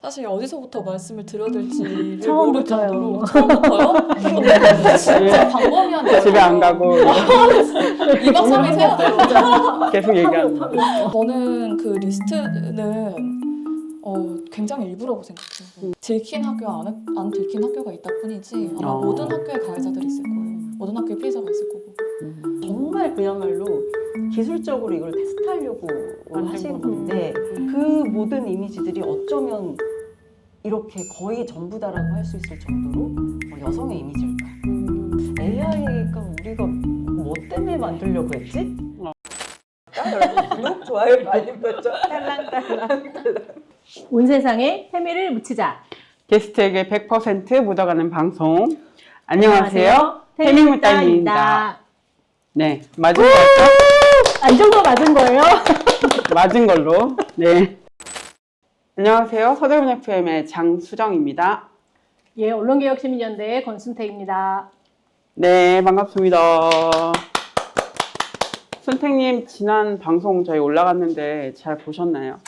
사실 어디서부터 말씀을 드려야 될지를 처음부터요. 모를 정도로 처음부터요? 진짜 방법이었네요. 집에 안 가고 2박 3일 해야 돼요. 계속 얘기하는 거. 저는 그 리스트는 굉장히 일부라고 생각해요. 들킨 학교와 안 들킨 학교가 있다 뿐이지 아마 모든 학교에 가해자들이 있을 거예요. 모든 학교에 피해자가 있을 거고. 정말 그야말로 기술적으로 이걸 테스트하려고 하신 건데 그 모든 이미지들이 어쩌면 이렇게 거의 전부다라고 할 수 있을 정도로 여성의 이미지일까? AI가 우리가 뭐 때문에 만들려고 했지? 여러분 구독, 좋아요, 알림 설정 딸랑딸랑. 온 세상에 페미를 묻히자. 게스트에게 100% 묻어가는 방송. 안녕하세요. 페미묻다입니다. 네, 맞은 거 같죠? 이 정도 맞은 거예요? 맞은 걸로. 네. 안녕하세요. 서대문 FM의 장수정입니다. 예, 언론개혁시민연대의 권순태입니다. 네, 반갑습니다. 순택님, 지난 방송 저희 올라갔는데 잘 보셨나요?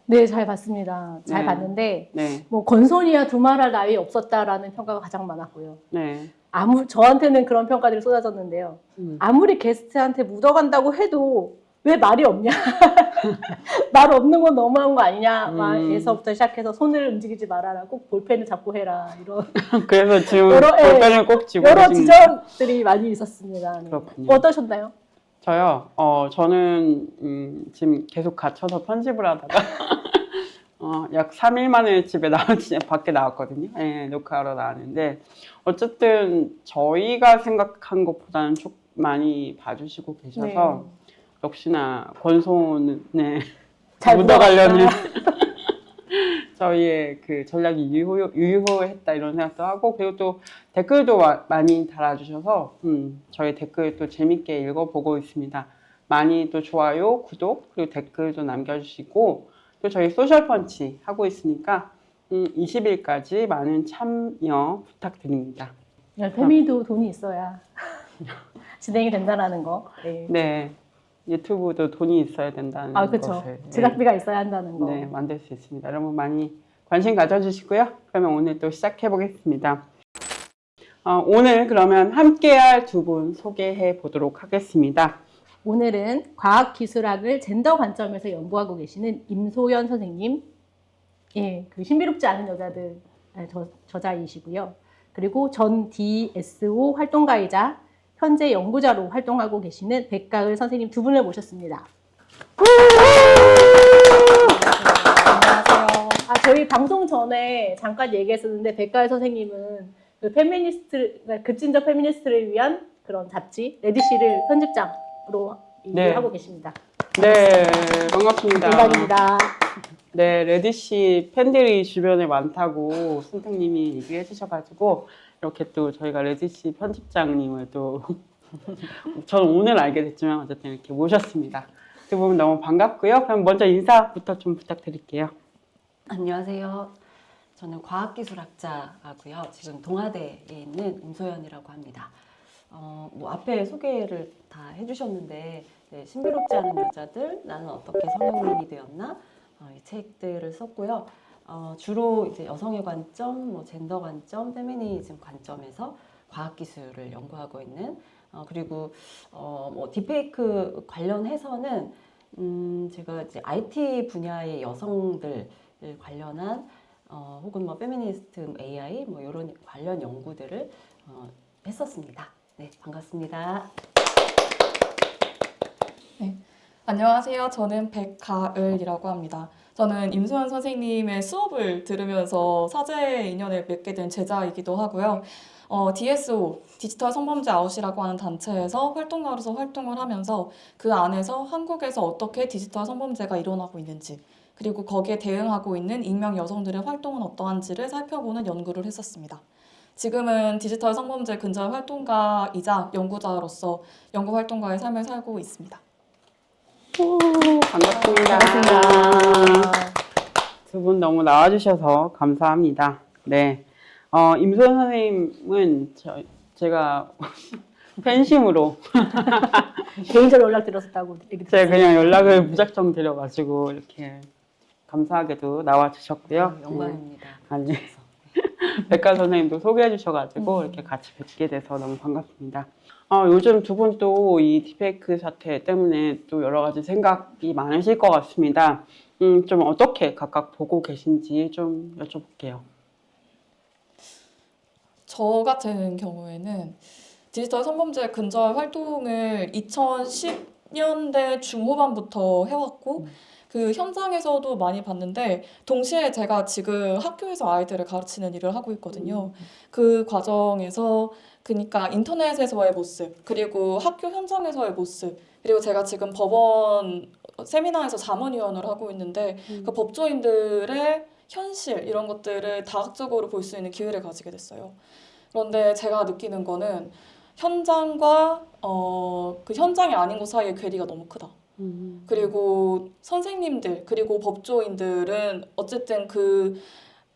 네, 잘 봤습니다. 잘 네. 봤는데 네. 뭐 건선이야 두말할 나위 없었다라는 평가가 가장 많았고요. 네. 저한테는 그런 평가들이 쏟아졌는데요. 아무리 게스트한테 묻어간다고 해도 왜 말이 없냐? 말 없는 건 너무한 거 아니냐?에서부터 시작해서 손을 움직이지 말아라. 꼭 볼펜을 잡고 해라. 이런 그래서 지금 여러- 볼펜을 꼭 쥐고 여러 계신 지적들이 많이 있었습니다. 네. 그렇군요. 어떠셨나요? 저요? 저는 지금 계속 갇혀서 편집을 하다가 약 3일 만에 밖에 나왔거든요. 네, 녹화하러 나왔는데 어쨌든 저희가 생각한 것보다는 좀 많이 봐주시고 계셔서 역시나 권소은에 잘 묻어가려는 저희의 그 전략이 유효했다 이런 생각도 하고, 그리고 또 댓글도 많이 달아주셔서 저희 댓글 또 재밌게 읽어보고 있습니다. 많이 또 좋아요, 구독, 그리고 댓글도 남겨주시고, 또 저희 소셜펀치 하고 있으니까 20일까지 많은 참여 부탁드립니다. 페미도 돈이 있어야 진행이 된다는 거. 네. 네, 유튜브도 돈이 있어야 된다는 그렇죠. 것을 제작비가 있어야 한다는 거. 네, 만들 수 있습니다. 여러분 많이 관심 가져주시고요. 그러면 오늘 또 시작해 보겠습니다. 오늘 그러면 함께할 두 분 소개해 보도록 하겠습니다. 오늘은 과학기술학을 젠더 관점에서 연구하고 계시는 임소연 선생님, 예, 그 신비롭지 않은 여자들 저자이시고요. 그리고 전 DSO 활동가이자 현재 연구자로 활동하고 계시는 백가을 선생님 두 분을 모셨습니다. 안녕하세요. 저희 방송 전에 잠깐 얘기했었는데 백가을 선생님은 그 급진적 페미니스트를 위한 그런 잡지 레디시를 편집장으로 일을 하고 계십니다. 네, 반갑습니다. 영광입니다. 네, 레디씨 팬들이 주변에 많다고 순택님이 얘기해 주셔가지고 이렇게 또 저희가 레디씨 편집장님을 또 저는 오늘 알게 됐지만 어쨌든 이렇게 모셨습니다. 두 분 너무 반갑고요. 그럼 먼저 인사부터 좀 부탁드릴게요. 안녕하세요. 저는 과학기술학자하고요. 지금 동아대에 있는 임소연이라고 합니다. 뭐 앞에 소개를 다 해주셨는데 신비롭지 않은 여자들, 나는 어떻게 성형인이 되었나, 이 책들을 썼고요. 주로 이제 여성의 관점, 뭐 젠더 관점, 페미니즘 관점에서 과학기술을 연구하고 있는, 그리고 뭐 딥페이크 관련해서는 제가 이제 IT 분야의 여성들 관련한 혹은 뭐 페미니스트 AI 뭐 이런 관련 연구들을 했었습니다. 네, 반갑습니다. 네. 안녕하세요. 저는 백가을이라고 합니다. 저는 임소연 선생님의 수업을 들으면서 사제 인연을 맺게 된 제자이기도 하고요. DSO, 디지털 성범죄 아웃이라고 하는 단체에서 활동가로서 활동을 하면서 그 안에서 한국에서 어떻게 디지털 성범죄가 일어나고 있는지, 그리고 거기에 대응하고 있는 익명 여성들의 활동은 어떠한지를 살펴보는 연구를 했었습니다. 지금은 디지털 성범죄 근절 활동가이자 연구자로서 연구 활동가의 삶을 살고 있습니다. 반갑습니다. 두 분 너무 나와주셔서 감사합니다. 네, 임소연 선생님은 제가 팬심으로 개인적으로 연락드렸었다고 얘기 제가 들었어요. 그냥 연락을 무작정 드려가지고 이렇게 감사하게도 나와주셨고요. 영광입니다. 아니, 백가 선생님도 소개해 주셔가지고 이렇게 같이 뵙게 돼서 너무 반갑습니다. 요즘 두 분 또 이 딥페이크 사태 때문에 또 여러 가지 생각이 많으실 것 같습니다. 좀 어떻게 각각 보고 계신지 좀 여쭤볼게요. 저 같은 경우에는 디지털 성범죄 근절 활동을 2010년대 중후반부터 해왔고 그 현장에서도 많이 봤는데 동시에 제가 지금 학교에서 아이들을 가르치는 일을 하고 있거든요. 그 과정에서 그러니까 인터넷에서의 모습 그리고 학교 현장에서의 모습 그리고 제가 지금 법원 세미나에서 자문위원을 하고 있는데 그 법조인들의 현실 이런 것들을 다각적으로 볼 수 있는 기회를 가지게 됐어요. 그런데 제가 느끼는 거는 현장과 그 현장이 아닌 것 사이의 괴리가 너무 크다. 그리고 선생님들 그리고 법조인들은 어쨌든 그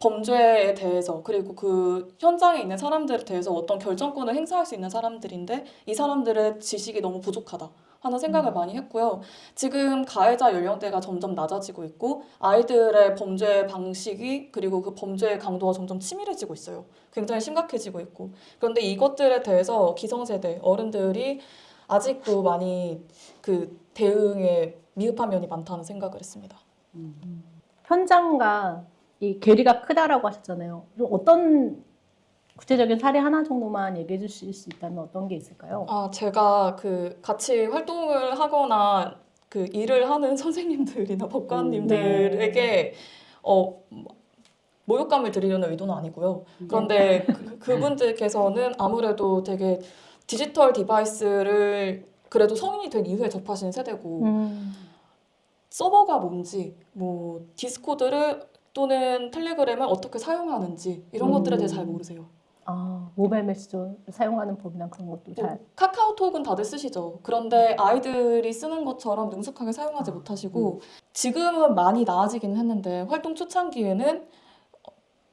범죄에 대해서 그리고 그 현장에 있는 사람들에 대해서 어떤 결정권을 행사할 수 있는 사람들인데 이 사람들의 지식이 너무 부족하다 하는 생각을 많이 했고요. 지금 가해자 연령대가 점점 낮아지고 있고 아이들의 범죄 방식이 그리고 그 범죄의 강도가 점점 치밀해지고 있어요. 굉장히 심각해지고 있고 그런데 이것들에 대해서 기성세대 어른들이 아직도 많이 그 대응에 미흡한 면이 많다는 생각을 했습니다. 현장과 이 괴리가 크다라고 하셨잖아요. 그럼 어떤 구체적인 사례 하나 정도만 얘기해 주실 수 있다면 어떤 게 있을까요? 제가 그 같이 활동을 하거나 그 일을 하는 선생님들이나 법관님들에게 모욕감을 드리려는 의도는 아니고요. 그런데 그분들께서는 아무래도 되게 디지털 디바이스를 그래도 성인이 된 이후에 접하시는 세대고 서버가 뭔지 뭐 디스코드를 또는 텔레그램을 어떻게 사용하는지 이런 것들에 대해 잘 모르세요. 모바일 메시저 사용하는 법이나 그런 것도 잘. 카카오톡은 다들 쓰시죠. 그런데 아이들이 쓰는 것처럼 능숙하게 사용하지 못하시고 지금은 많이 나아지긴 했는데 활동 초창기에는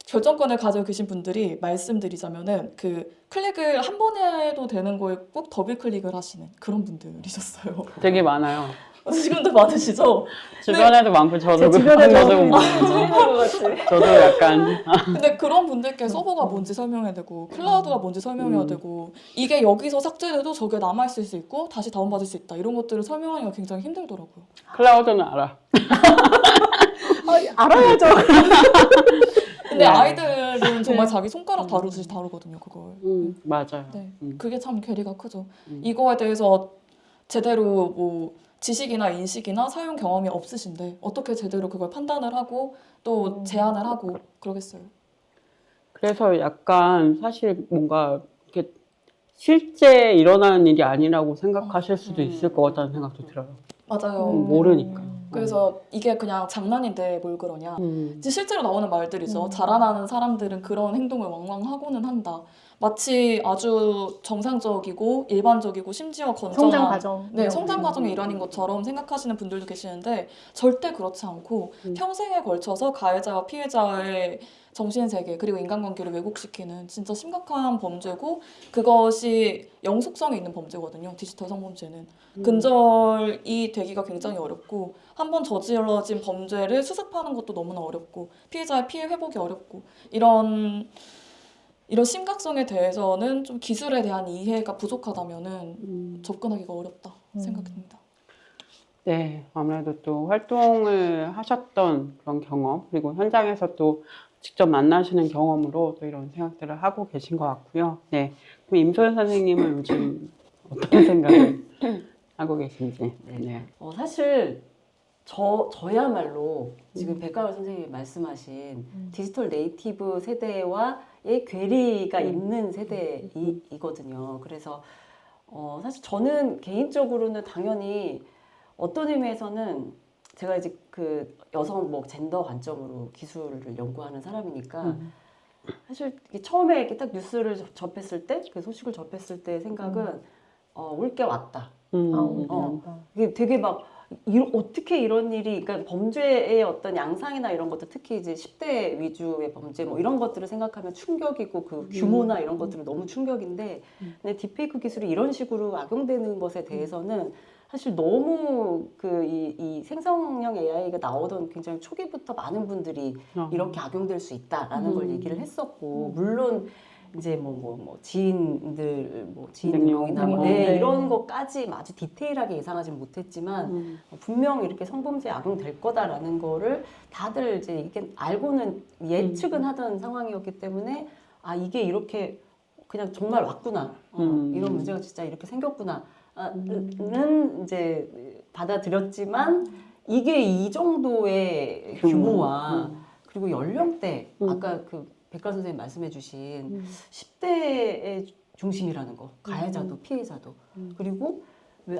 결정권을 가지고 계신 분들이 말씀드리자면은 그 클릭을 한 번 해도 되는 거에 꼭 더블 클릭을 하시는 그런 분들이셨어요. 되게 많아요. 지금도 많으시죠? 주변에도 많고 저도 저도 약간 근데 그런 분들께 서버가 뭔지 설명해야 되고 클라우드가 뭔지 설명해야 되고 이게 여기서 삭제돼도 저게 남아있을 수 있고 다시 다운받을 수 있다 이런 것들을 설명하기가 굉장히 힘들더라고요. 클라우드는 알아. 알아야죠. 근데 아이들은 정말 자기 손가락 다루듯이 다루거든요 그걸. 맞아요. 네, 그게 참 괴리가 크죠. 이거에 대해서 제대로 뭐 지식이나 인식이나 사용 경험이 없으신데 어떻게 제대로 그걸 판단을 하고 또 제안을 하고 그러겠어요. 그래서 약간 사실 뭔가 이렇게 실제 일어나는 일이 아니라고 생각하실 수도 있을 것 같다는 생각도 들어요. 맞아요. 모르니까. 그래서 이게 그냥 장난인데 뭘 그러냐. 이제 실제로 나오는 말들이죠. 자라나는 사람들은 그런 행동을 왕왕 하고는 한다. 마치 아주 정상적이고 일반적이고 심지어 건전한 성장 과정. 네, 성장 과정의 일환인 것처럼 생각하시는 분들도 계시는데 절대 그렇지 않고 평생에 걸쳐서 가해자와 피해자의 정신세계 그리고 인간관계를 왜곡시키는 진짜 심각한 범죄고 그것이 영속성이 있는 범죄거든요. 디지털 성범죄는. 근절이 되기가 굉장히 어렵고 한번 저질러진 범죄를 수습하는 것도 너무나 어렵고 피해자의 피해 회복이 어렵고 이런 심각성에 대해서는 좀 기술에 대한 이해가 부족하다면은 접근하기가 어렵다 생각이 듭니다. 네, 아무래도 또 활동을 하셨던 그런 경험 그리고 현장에서 또 직접 만나시는 경험으로 또 이런 생각들을 하고 계신 것 같고요. 네, 그럼 임소연 선생님은 요즘 어떤 생각을 하고 계신지. 네. 사실 저야말로 지금 백가을 선생님이 말씀하신 디지털 네이티브 세대와의 괴리가 있는 세대이거든요. 그래서 사실 저는 개인적으로는 당연히 어떤 의미에서는 제가 이제 그 여성 뭐 젠더 관점으로 기술을 연구하는 사람이니까 사실 이게 처음에 이렇게 딱 뉴스를 접했을 때, 그 소식을 접했을 때 생각은 올 게 왔다. 이게 되게 막 어떻게 이런 일이, 그러니까 범죄의 어떤 양상이나 이런 것들, 특히 이제 10대 위주의 범죄 뭐 이런 것들을 생각하면 충격이고 그 규모나 이런 것들은 너무 충격인데, 근데 딥페이크 기술이 이런 식으로 악용되는 것에 대해서는 사실 너무 이 생성형 AI가 나오던 굉장히 초기부터 많은 분들이 이렇게 악용될 수 있다라는 걸 얘기를 했었고, 물론 이제 뭐 지인들 지인 능력이나 뭐 네. 이런 것까지 아주 디테일하게 예상하지 못했지만 분명 이렇게 성범죄에 악용될 거다라는 거를 다들 이제 이게 알고는 예측은 하던 상황이었기 때문에 아 이게 이렇게 그냥 정말 왔구나 이런 문제가 진짜 이렇게 생겼구나 는 이제 받아들였지만 중이게 이 정도의 규모와 그리고 연령대 아까 그 백가 선생님 말씀해주신 10대의 중심이라는 거, 가해자도 피해자도 그리고 왜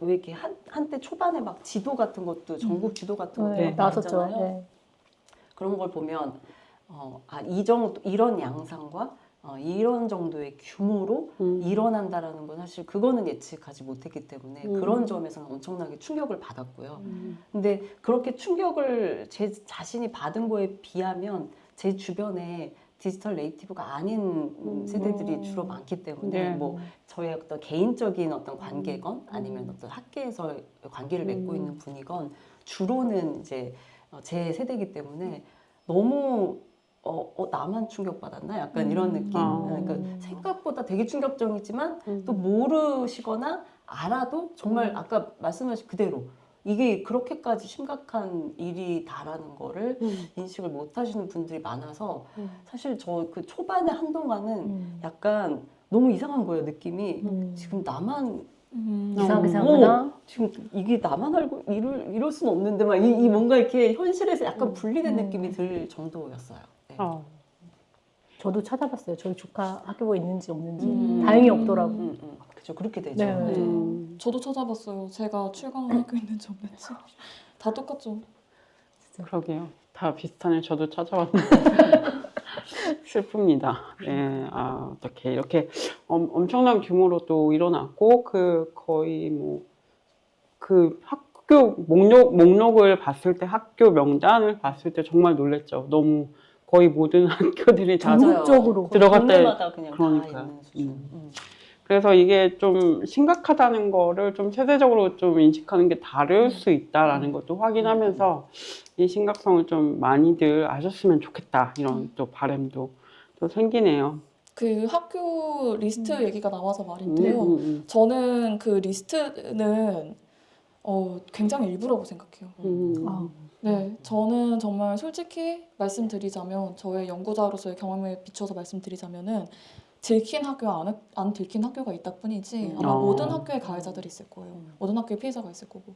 이렇게 한때 초반에 막 지도 같은 것도 전국 지도 같은 것도 네, 나왔었죠. 나왔잖아요. 네. 그런 걸 보면 이 정도 이런 양상과 이런 정도의 규모로 일어난다라는 건 사실 그거는 예측하지 못했기 때문에 그런 점에서는 엄청나게 충격을 받았고요. 근데 그렇게 충격을 제 자신이 받은 거에 비하면 제 주변에 디지털 네이티브가 아닌 세대들이 주로 많기 때문에 네. 뭐 저의 어떤 개인적인 어떤 관계건 아니면 어떤 학계에서 관계를 맺고 있는 분이건 주로는 이제 제 세대이기 때문에 너무 나만 충격받았나? 약간 이런 느낌. 그러니까 생각보다 되게 충격적이지만 또 모르시거나 알아도 정말 아까 말씀하신 그대로 이게 그렇게까지 심각한 일이다라는 거를 인식을 못 하시는 분들이 많아서 사실 저 그 초반에 한동안은 약간 너무 이상한 거예요, 느낌이. 지금 나만 이상하게 생각하나? 지금 이게 나만 알고 이럴 수는 없는데 막 이 뭔가 이렇게 현실에서 약간 분리된 느낌이 들 정도였어요. 네. 저도 찾아봤어요. 저희 조카 학교에 있는지 없는지. 다행히 없더라고. 그죠, 그렇게 되죠. 네. 네. 저도 찾아봤어요. 제가 출강한 학교 있는지 없는지. 다 똑같죠. 그러게요. 다 비슷하네. 저도 찾아봤는데 슬픕니다. 네, 어떻게 이렇게 엄청난 규모로 또 일어났고 거의 뭐 그 학교 목록을 봤을 때 학교 명단을 봤을 때 정말 놀랬죠. 너무 거의 모든 학교들이 다 전국적으로 들어갔다. 동네마다 그냥 그러니까요. 다 있는 수준. 그래서 이게 좀 심각하다는 거를 좀 세대적으로 좀 인식하는 게 다를 수 있다라는 것도 확인하면서 이 심각성을 좀 많이들 아셨으면 좋겠다 이런 또 바람도 또 생기네요. 그 학교 리스트 얘기가 나와서 말인데요. 저는 그 리스트는 굉장히 일부라고 생각해요. 네, 저는 정말 솔직히 말씀드리자면 저의 연구자로서의 경험에 비춰서 말씀드리자면은 들킨 학교와 안 들킨 학교가 있다 뿐이지 아마 모든 학교에 가해자들이 있을 거예요. 모든 학교에 피해자가 있을 거고.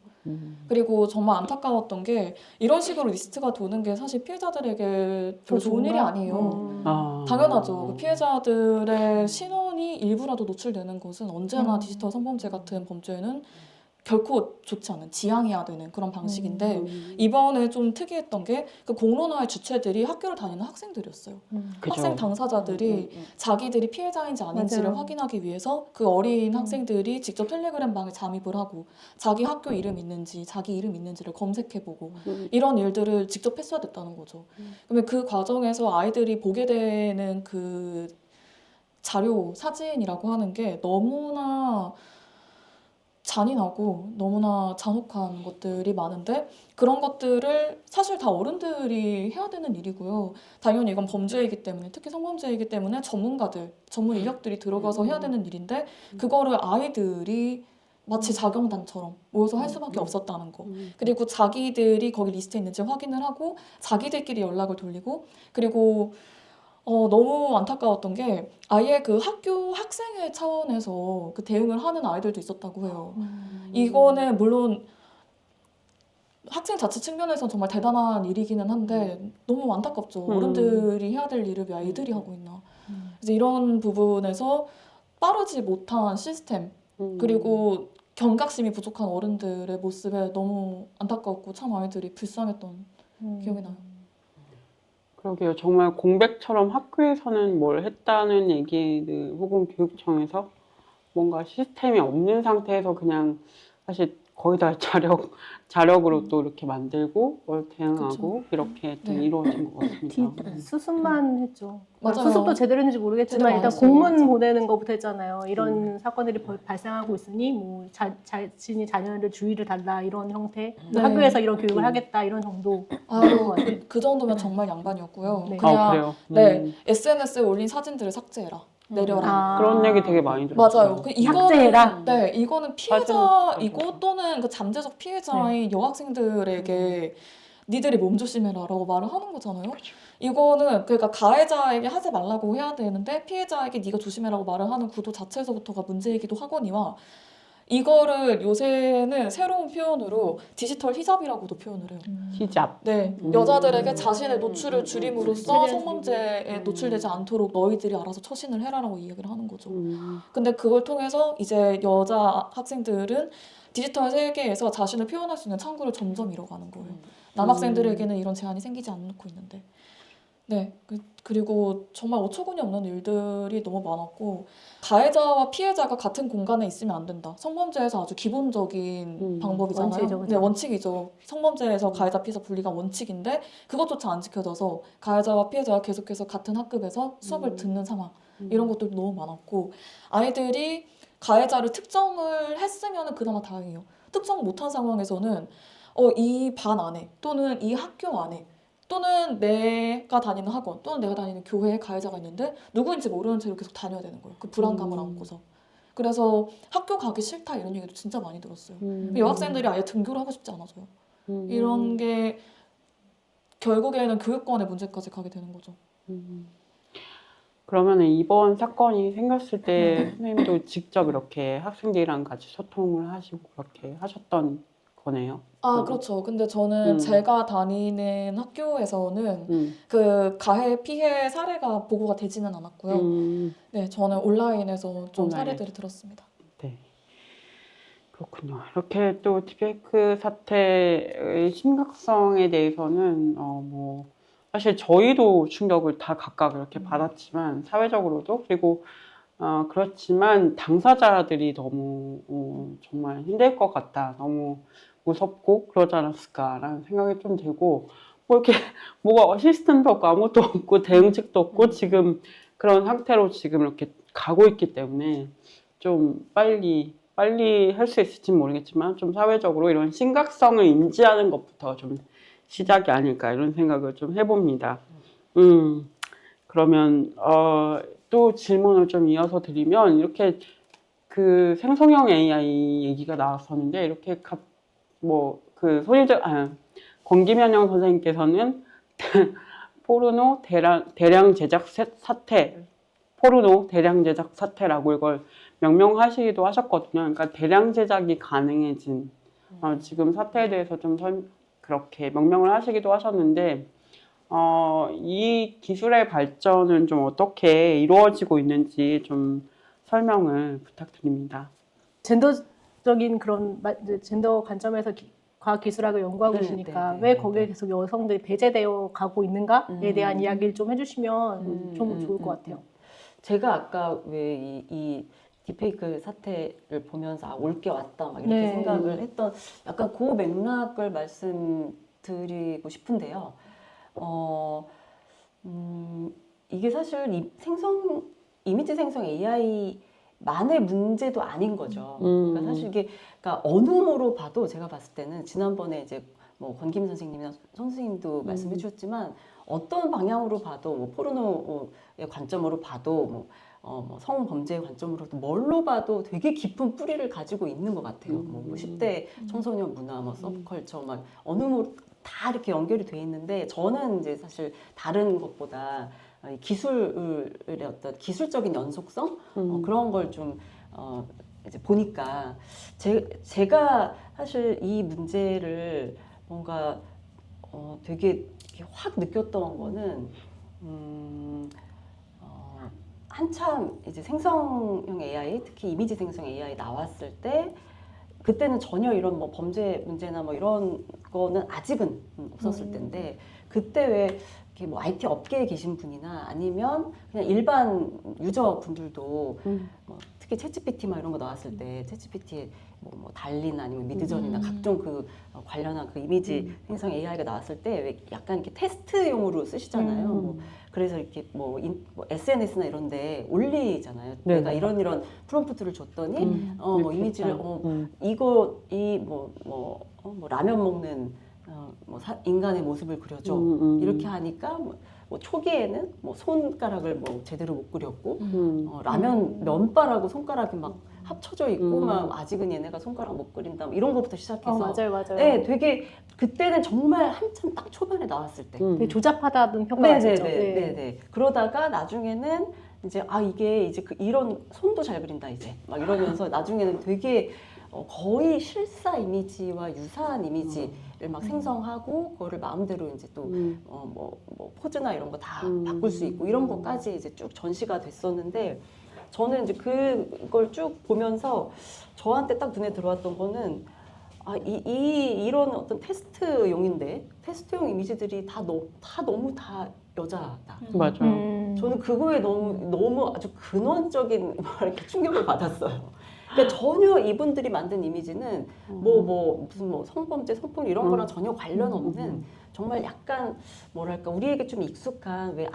그리고 정말 안타까웠던 게 이런 식으로 리스트가 도는 게 사실 피해자들에게 별로 좋은 일이 아니에요. 당연하죠. 그 피해자들의 신원이 일부라도 노출되는 것은 언제나 디지털 성범죄 같은 범죄에는 결코 좋지 않은 지양해야 되는 그런 방식인데 이번에 좀 특이했던 게 그 공론화의 주체들이 학교를 다니는 학생들이었어요. 학생 당사자들이 자기들이 피해자인지 아닌지를 맞아요. 확인하기 위해서 그 어린 학생들이 직접 텔레그램 방에 잠입을 하고 자기 학교 이름 있는지 자기 이름 있는지를 검색해보고 이런 일들을 직접 했어야 됐다는 거죠. 그러면 그 과정에서 아이들이 보게 되는 그 자료 사진이라고 하는 게 너무나 잔인하고 너무나 잔혹한 것들이 많은데 그런 것들을 사실 다 어른들이 해야 되는 일이고요. 당연히 이건 범죄이기 때문에 특히 성범죄이기 때문에 전문가들, 전문 인력들이 들어가서 해야 되는 일인데 그거를 아이들이 마치 자경단처럼 모여서 할 수밖에 없었다는 거. 그리고 자기들이 거기 리스트에 있는지 확인을 하고 자기들끼리 연락을 돌리고 그리고 너무 안타까웠던 게 아예 그 학교 학생회 차원에서 그 대응을 하는 아이들도 있었다고 해요. 이거는 물론 학생 자체 측면에서는 정말 대단한 일이기는 한데 너무 안타깝죠. 어른들이 해야 될 일을 왜 아이들이 하고 있나. 그래서 이런 부분에서 빠르지 못한 시스템 그리고 경각심이 부족한 어른들의 모습에 너무 안타깝고 참 아이들이 불쌍했던 기억이 나요. 그러게요. 정말 공백처럼 학교에서는 뭘 했다는 얘기들 혹은 교육청에서 뭔가 시스템이 없는 상태에서 그냥 사실 거의 다 자력으로 또 이렇게 만들고 대응하고 이렇게 좀 네. 이루어진 것 같습니다. 수습만 했죠. 맞아요. 수습도 제대로 했는지 모르겠지만 제대로 안 일단 했어요. 공문 맞아. 보내는 것부터 했잖아요. 이런 사건들이 발생하고 있으니 뭐 자신이 자녀를 주의를 달라 이런 형태, 네. 학교에서 이런 교육을 하겠다 이런 정도. 아유, 그 정도면 정말 양반이었고요. 네. 그냥 그래요? 네, SNS에 올린 사진들을 삭제해라. 내려라. 아. 그런 얘기 되게 많이 들었어요. 맞아요. 이거는 삭제해라? 네, 이거는 피해자이고 또는 그 잠재적 피해자인 여학생들에게 니들이 몸조심해라라고 말을 하는 거잖아요. 이거는 그러니까 가해자에게 하지 말라고 해야 되는데 피해자에게 네가 조심해라고 말을 하는 구도 자체에서부터가 문제이기도 하거니와 이거를 요새는 새로운 표현으로 디지털 히잡이라고도 표현을 해요. 히잡. 네, 여자들에게 자신의 노출을 줄임으로써 성범죄에 노출되지 않도록 너희들이 알아서 처신을 해라라고 이야기를 하는 거죠. 근데 그걸 통해서 이제 여자 학생들은 디지털 세계에서 자신을 표현할 수 있는 창구를 점점 잃어가는 거예요. 남학생들에게는 이런 제한이 생기지 않고 있는데. 네, 그리고 정말 어처구니 없는 일들이 너무 많았고 가해자와 피해자가 같은 공간에 있으면 안 된다. 성범죄에서 아주 기본적인 방법이잖아요. 원칙이죠, 그죠? 네, 원칙이죠. 성범죄에서 가해자 피해자 분리가 원칙인데 그것조차 안 지켜져서 가해자와 피해자가 계속해서 같은 학급에서 수업을 듣는 상황 이런 것도 너무 많았고 아이들이 가해자를 특정을 했으면 그나마 다행이에요. 특정 못한 상황에서는 이 반 안에 또는 이 학교 안에 또는 내가 다니는 학원 또는 내가 다니는 교회에 가해자가 있는데 누구인지 모르는 채로 계속 다녀야 되는 거예요. 그 불안감을 안고서. 그래서 학교 가기 싫다 이런 얘기도 진짜 많이 들었어요. 여학생들이 아예 등교를 하고 싶지 않아서요. 이런 게 결국에는 교육권의 문제까지 가게 되는 거죠. 그러면 이번 사건이 생겼을 때 선생님도 직접 이렇게 학생들이랑 같이 소통을 하시고 그렇게 하셨던 거네요. 아, 그렇죠. 근데 저는 제가 다니는 학교에서는 그 가해 피해 사례가 보고가 되지는 않았고요. 네, 저는 온라인에서 좀 온라인. 사례들을 들었습니다. 네. 그렇군요. 이렇게 또 디페이크 사태의 심각성에 대해서는 뭐 사실 저희도 충격을 다 각각 이렇게 받았지만 사회적으로도 그리고 그렇지만 당사자들이 너무 정말 힘들 것 같다. 너무 무섭고 그러지 않았을까라는 생각이 좀 들고 뭐 이렇게 뭐가 어시스턴트도 없고 아무것도 없고 대응책도 없고 지금 그런 상태로 지금 이렇게 가고 있기 때문에 좀 빨리 할 수 있을지 모르겠지만 좀 사회적으로 이런 심각성을 인지하는 것부터 좀 시작이 아닐까 이런 생각을 좀 해봅니다. 그러면 또 질문을 좀 이어서 드리면 이렇게 그 생성형 AI 얘기가 나왔었는데 이렇게 권기면영 선생님께서는 포르노 대량 제작 사태라고 이걸 명명하시기도 하셨거든요. 그러니까 대량 제작이 가능해진 지금 사태에 대해서 좀 그렇게 명명을 하시기도 하셨는데 이 기술의 발전은 좀 어떻게 이루어지고 있는지 좀 설명을 부탁드립니다. 젠더적인 그런 젠더 관점에서 과학기술학을 연구하고 네, 계시니까 네, 왜 네, 거기에 네. 계속 여성들이 배제되어 가고 있는가에 대한 이야기를 좀 해주시면 좀 좋을 것 같아요. 제가 아까 왜 이 디페이크 사태를 보면서 올 게 왔다 막 이렇게 네. 생각을 했던 약간 그 맥락을 말씀드리고 싶은데요. 이게 사실 이미지 생성 AI만의 문제도 아닌 거죠. 그러니까 사실 이게 그러니까 어느 모로 봐도 제가 봤을 때는 지난번에 이제 뭐 권김 선생님이나 선생님도 말씀해 주셨지만 어떤 방향으로 봐도 뭐 포르노의 관점으로 봐도 뭐 성범죄의 관점으로도 뭘로 봐도 되게 깊은 뿌리를 가지고 있는 것 같아요. 뭐 10대 청소년 문화, 뭐 서브컬처, 막 어느 모로 다 이렇게 연결이 돼 있는데 저는 이제 사실 다른 것보다 이 기술의 어떤 기술적인 연속성 그런 걸 좀 이제 보니까 제가 사실 이 문제를 뭔가 되게 확 느꼈던 거는 한참 이제 생성형 AI, 특히 이미지 생성 AI 나왔을 때 그때는 전혀 이런 뭐 범죄 문제나 뭐 이런 거는 아직은 없었을 텐데 그때 왜 이렇게 뭐 IT 업계에 계신 분이나 아니면 그냥 일반 유저분들도 뭐 특히 챗GPT 막 이런 거 나왔을 때 챗GPT에 뭐 달리나 아니면 미드전이나 각종 그 관련한 그 이미지 생성 AI가 나왔을 때 왜 약간 이렇게 테스트용으로 쓰시잖아요. 뭐 그래서 이렇게 뭐 SNS나 이런데 올리잖아요. 네. 내가 이런 프롬프트를 줬더니 뭐 이렇게 이미지를 있다. 이거 뭐 라면 먹는 인간의 모습을 그려줘 이렇게 하니까 뭐 초기에는 뭐 손가락을 뭐 제대로 못 그렸고 라면 면발하고 손가락이 막 합쳐져 있고 막 아직은 얘네가 손가락 못 그린다 뭐 이런 것부터 시작해서 맞아요, 맞아요. 네, 되게 그때는 정말 한참 딱 초반에 나왔을 때 되게 조잡하다는 평가가 있었죠. 네네네. 그러다가 나중에는 이제 이게 이제 이런 손도 잘 그린다 이제 막 이러면서 나중에는 되게 거의 실사 이미지와 유사한 이미지를 막 생성하고 그거를 마음대로 이제 또 뭐 포즈나 이런 거 다 바꿀 수 있고 이런 것까지 이제 쭉 전시가 됐었는데 저는 이제 그걸 쭉 보면서 저한테 딱 눈에 들어왔던 거는 이런 어떤 테스트용 이미지들이 다 너무 다 여자다. 맞아요. 저는 그거에 너무 아주 근원적인 이렇게 충격을 받았어요. 그러니까 전혀 이분들이 만든 이미지는 무슨 성범죄, 성폭력 이런 거랑 전혀 관련 없는 정말 약간 뭐랄까 우리에게 좀 익숙한 왜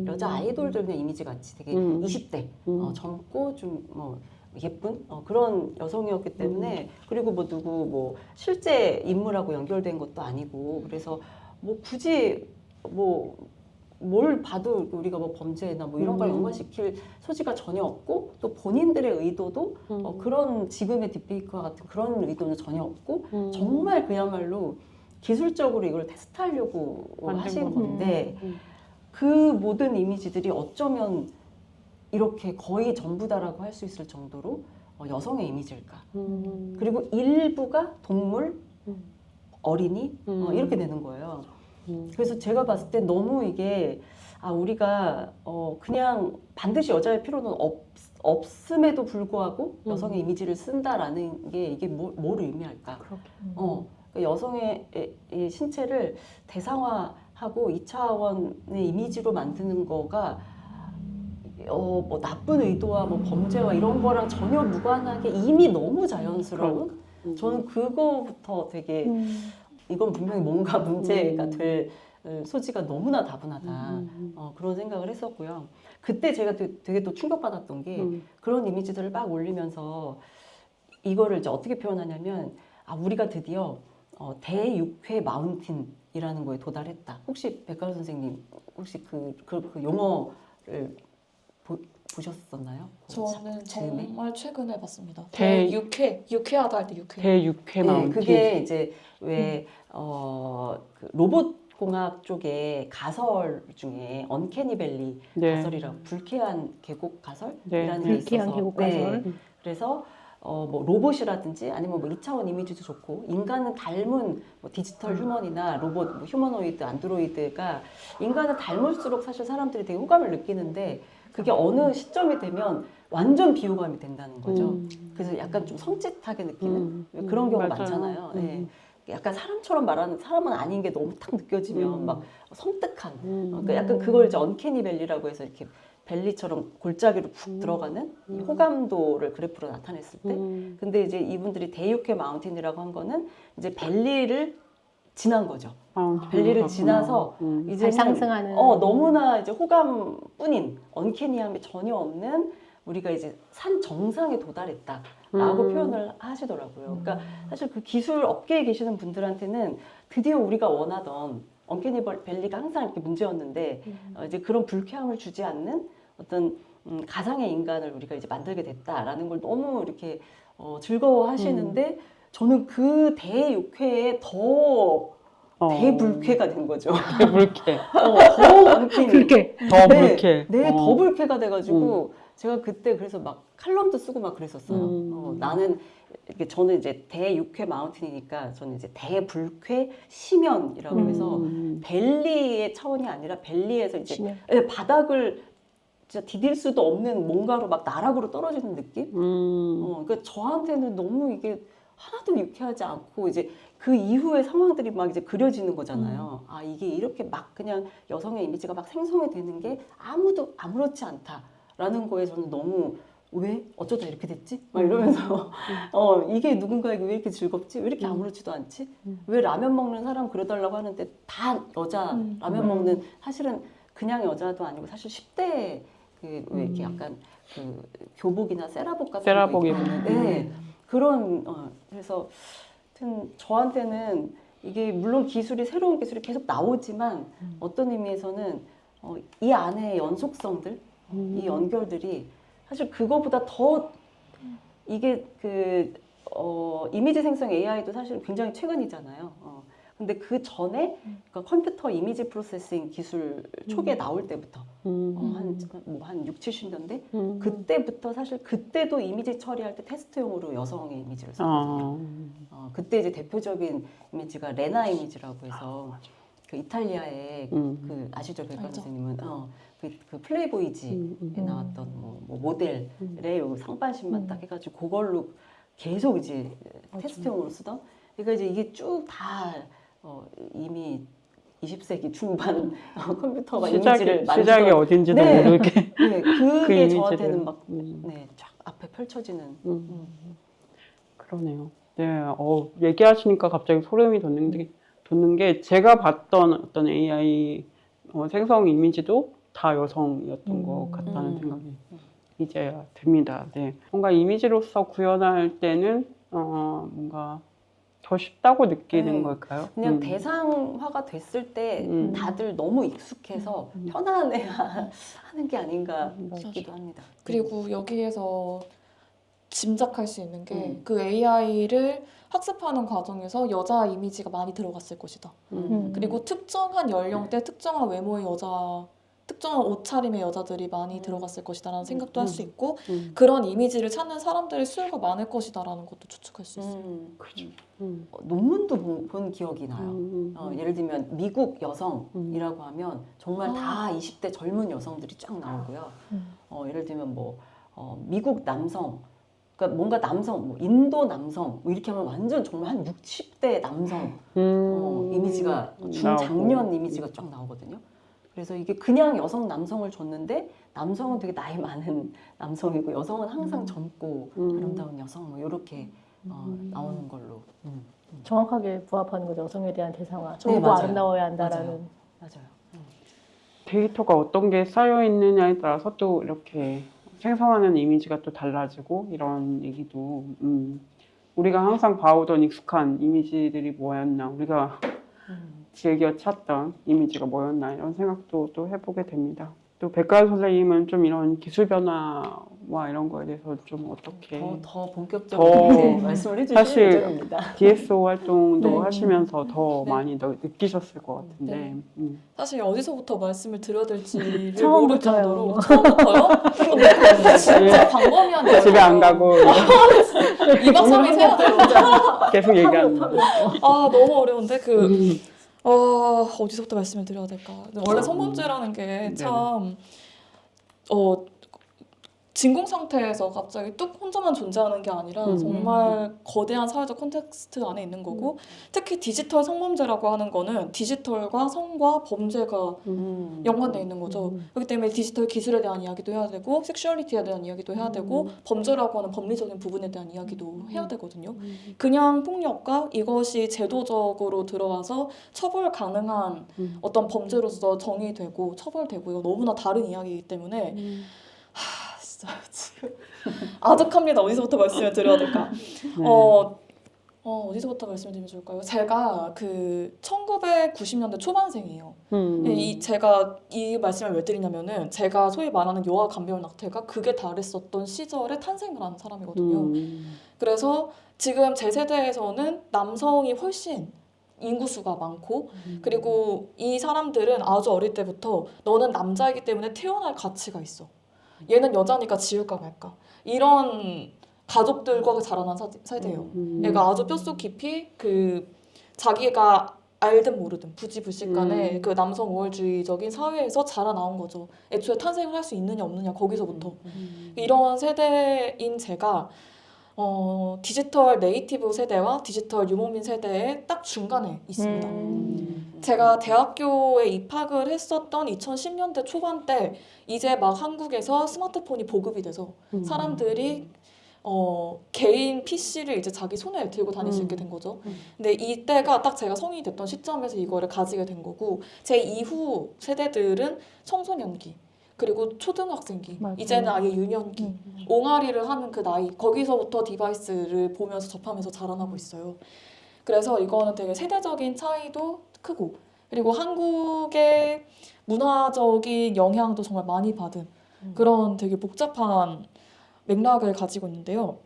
여자 아이돌들 그냥 이미지 같이 되게 20대 젊고 좀 예쁜 그런 여성이었기 때문에 그리고 누구 실제 인물하고 연결된 것도 아니고 그래서 굳이 뭘 봐도 우리가 범죄나 이런 걸 연관시킬 소지가 전혀 없고 또 본인들의 의도도 그런 지금의 딥페이크와 같은 그런 의도는 전혀 없고 정말 그야말로 기술적으로 이걸 테스트하려고 하신 건데 그 모든 이미지들이 어쩌면 이렇게 거의 전부다라고 할 수 있을 정도로 여성의 이미지일까. 그리고 일부가 동물, 어린이 이렇게 되는 거예요. 그래서 제가 봤을 때 너무 이게 우리가 그냥 반드시 여자일 필요는 없음에도 불구하고 여성의 이미지를 쓴다라는 게 이게 뭘 의미할까? 그러니까 여성의 이 신체를 대상화하고 2차원의 이미지로 만드는 거가 나쁜 의도와 범죄와 이런 거랑 전혀 무관하게 이미 너무 자연스러운 저는 그거부터 되게 이건 분명히 뭔가 문제가 될 소지가 너무나 다분하다 그런 생각을 했었고요. 그때 제가 되게 또 충격받았던 게 그런 이미지들을 막 올리면서 이거를 이제 어떻게 표현하냐면 우리가 드디어 대육회 마운틴이라는 거에 도달했다. 혹시 백가루 선생님 혹시 그 용어를 보셨었나요? 저는 즈음에? 정말 최근에 봤습니다. 대- 유쾌하다 할 때 유쾌. 대육회 네, 마운틴. 그게 이제 왜 그 로봇 공학 쪽에 가설 중에 언캐니 밸리 네. 가설이라고 불쾌한 계곡 가설이라는 네. 게 불쾌한 있어서 계곡 가설. 그래서 로봇이라든지 아니면 2차원 이미지도 좋고 인간은 닮은 디지털 휴먼이나 로봇 휴머노이드 안드로이드가 인간을 닮을수록 사실 사람들이 되게 호감을 느끼는데 그게 어느 시점이 되면 완전 비호감이 된다는 거죠. 그래서 약간 좀 섬찟하게 느끼는 그런 경우가 맞아요. 많잖아요. 네. 약간 사람처럼 말하는 사람은 아닌 게 너무 딱 느껴지면 막 섬뜩한 그러니까 약간 그걸 이제 언캐니 밸리라고 해서 이렇게 벨리처럼 골짜기로 푹 들어가는 이 호감도를 그래프로 나타냈을 때 근데 이제 이분들이 대육회 마운틴이라고 한 거는 이제 벨리를 지난 거죠. 벨리를 지나서 이제 상승하는 너무나 이제 호감뿐인 언캐니함이 전혀 없는 우리가 이제 산 정상에 도달했다라고 표현을 하시더라고요. 그러니까 사실 그 기술 업계에 계시는 분들한테는 드디어 우리가 원하던 언캐니 밸리가 항상 이렇게 문제였는데 이제 그런 불쾌함을 주지 않는 어떤 가상의 인간을 우리가 이제 만들게 됐다라는 걸 너무 이렇게 즐거워하시는데 저는 그 대육회에 더 대불쾌가 된 거죠. 대불쾌. 더 언캐니. 불쾌. 더 불쾌. 네, 더 불쾌가 돼가지고 제가 그때 그래서 막 칼럼도 쓰고 막 그랬었어요. 나는 이렇게 저는 이제 대육회 마운틴이니까 저는 이제 대불쾌 심연이라고 해서 벨리의 차원이 아니라 벨리에서 이제 심연. 바닥을 진짜 디딜 수도 없는 뭔가로 막 나락으로 떨어지는 느낌? 그러니까 저한테는 너무 이게 하나도 유쾌하지 않고 이제 그 이후의 상황들이 막 이제 그려지는 거잖아요. 이게 이렇게 막 그냥 여성의 이미지가 막 생성이 되는 게 아무렇지 않다라는 거에 저는 너무 왜? 어쩌다 이렇게 됐지? 막 이러면서 이게 누군가에게 왜 이렇게 즐겁지? 왜 이렇게 아무렇지도 않지? 왜 라면 먹는 사람 그려달라고 하는데 다 여자 라면 먹는 사실은 그냥 여자도 아니고 사실 10대 왜 이렇게 약간 그 교복이나 세라복 같은 세라복 거 입은. 입는데 그런 그래서 하여튼 저한테는 이게 물론 기술이 새로운 기술이 계속 나오지만 어떤 의미에서는 이 안에 연속성들 이 연결들이 사실 그거보다 더 이게 이미지 생성 AI도 사실 굉장히 최근이잖아요. 근데 그 전에 그러니까 컴퓨터 이미지 프로세싱 기술 초기에 나올 때부터 한 6, 70년대 그때부터 사실 그때도 이미지 처리할 때 테스트용으로 여성의 이미지를 썼거든요. 그때 이제 대표적인 이미지가 레나 이미지라고 해서 그 이탈리아의 그 아시죠, 백관 알죠. 선생님은 그 플레이보이지에 나왔던 뭐 모델의 요 상반신만 딱 해가지고 그걸로 계속 이제 테스트용으로 쓰던. 그러니까 이제 이게 쭉 다 이미 20세기 중반 컴퓨터가 이미지를 시작이 어딘지도 네. 모르게 네, 그게 그 이미지를. 저한테는 막 쫙 앞에 펼쳐지는. 그러네요. 네, 얘기하시니까 갑자기 소름이 돋는 게 제가 봤던 어떤 AI 생성 이미지도 다 여성이었던 것 같다는 생각이 이제야 듭니다. 네. 뭔가 이미지로서 구현할 때는 뭔가 더 쉽다고 느끼는 네. 걸까요? 그냥 대상화가 됐을 때 다들 너무 익숙해서 편안해야 하는 게 아닌가 싶기도 합니다. 그리고 여기에서 짐작할 수 있는 게 그 AI를 학습하는 과정에서 여자 이미지가 많이 들어갔을 것이다. 그리고 특정한 연령대, 특정한 외모의 여자, 특정한 옷차림의 여자들이 많이 들어갔을 것이다라는 생각도 할 수 있고 그런 이미지를 찾는 사람들의 수요가 많을 것이다라는 것도 추측할 수 있어요. 그렇죠. 논문도 본 기억이 나요. 예를 들면 미국 여성이라고 하면 정말 다 20대 젊은 여성들이 쫙 나오고요. 예를 들면 미국 남성, 그러니까 뭔가 남성, 인도 남성 이렇게 하면 완전 정말 한 60대 남성 이미지가 중장년 이미지가 쫙 나오거든요. 그래서 이게 그냥 여성 남성을 줬는데 남성은 되게 나이 많은 남성이고 여성은 항상 젊고 아름다운 여성 이렇게 나오는 걸로. 정확하게 부합하는 거죠. 여성에 대한 대상화. 네, 젊고 맞아요. 아름다워야 한다라는. 맞아요. 데이터가 어떤 게 쌓여 있느냐에 따라서 또 이렇게 생성하는 이미지가 또 달라지고 이런 얘기도 우리가 항상 봐오던 익숙한 이미지들이 뭐였나 우리가 즐겨 찾던 이미지가 뭐였나 이런 생각도 또 해보게 됩니다. 또 백가연 선생님은 좀 이런 기술 변화와 이런 거에 대해서 좀 어떻게 더 본격적으로 이제 말씀을 해주실 사실 예정입니다. DSO 활동도 네. 하시면서 더 네. 많이 느끼셨을 것 같은데 네. 사실 어디서부터 말씀을 드려야 될지를 모를 처음부터요. 정도로 처음부터요? 진짜 광범위한 내용이에요. 집에 안 가고 2박 3일 세야 돼요. 계속 얘기하는 아 너무 어려운데 어디서부터 말씀을 드려야 될까? 원래 성범죄라는 게 참 진공 상태에서 갑자기 뚝 혼자만 존재하는 게 아니라 정말 거대한 사회적 콘텍스트 안에 있는 거고 특히 디지털 성범죄라고 하는 거는 디지털과 성과 범죄가 연관돼 있는 거죠. 그렇기 때문에 디지털 기술에 대한 이야기도 해야 되고 섹슈얼리티에 대한 이야기도 해야 되고 범죄라고 하는 법리적인 부분에 대한 이야기도 해야 되거든요. 그냥 폭력과 이것이 제도적으로 들어와서 처벌 가능한 어떤 범죄로서 정의되고 처벌되고 이거 너무나 다른 이야기이기 때문에 진짜 지금 아득합니다. 어디서부터 말씀을 드려야 될까? 어디서부터 말씀을 드리면 좋을까요? 제가 1990년대 초반생이에요. 제가 이 말씀을 왜 드리냐면은 제가 소위 말하는 여아 감별 낙태가 극에 달했었던 시절에 탄생을 한 사람이거든요. 그래서 지금 제 세대에서는 남성이 훨씬 인구수가 많고 그리고 이 사람들은 아주 어릴 때부터 너는 남자이기 때문에 태어날 가치가 있어. 얘는 여자니까 지울까 말까. 이런 가족들과 자라난 세대예요. 얘가 아주 뼛속 깊이 자기가 알든 모르든 부지불식간에 그 남성 우월주의적인 사회에서 자라나온 거죠. 애초에 탄생을 할 수 있느냐 없느냐 거기서부터. 이런 세대인 제가 디지털 네이티브 세대와 디지털 유목민 세대의 딱 중간에 있습니다. 제가 대학교에 입학을 했었던 2010년대 초반 때 이제 막 한국에서 스마트폰이 보급이 돼서 사람들이 개인 PC를 이제 자기 손에 들고 다닐 수 있게 된 거죠. 근데 이때가 딱 제가 성인이 됐던 시점에서 이거를 가지게 된 거고, 제 이후 세대들은 청소년기, 그리고 초등학생기, 맞아요. 이제는 아예 유년기, 옹알이를 하는 그 나이, 거기서부터 디바이스를 보면서 접하면서 자라나고 있어요. 그래서 이거는 되게 세대적인 차이도 크고, 그리고 한국의 문화적인 영향도 정말 많이 받은 그런 되게 복잡한 맥락을 가지고 있는데요.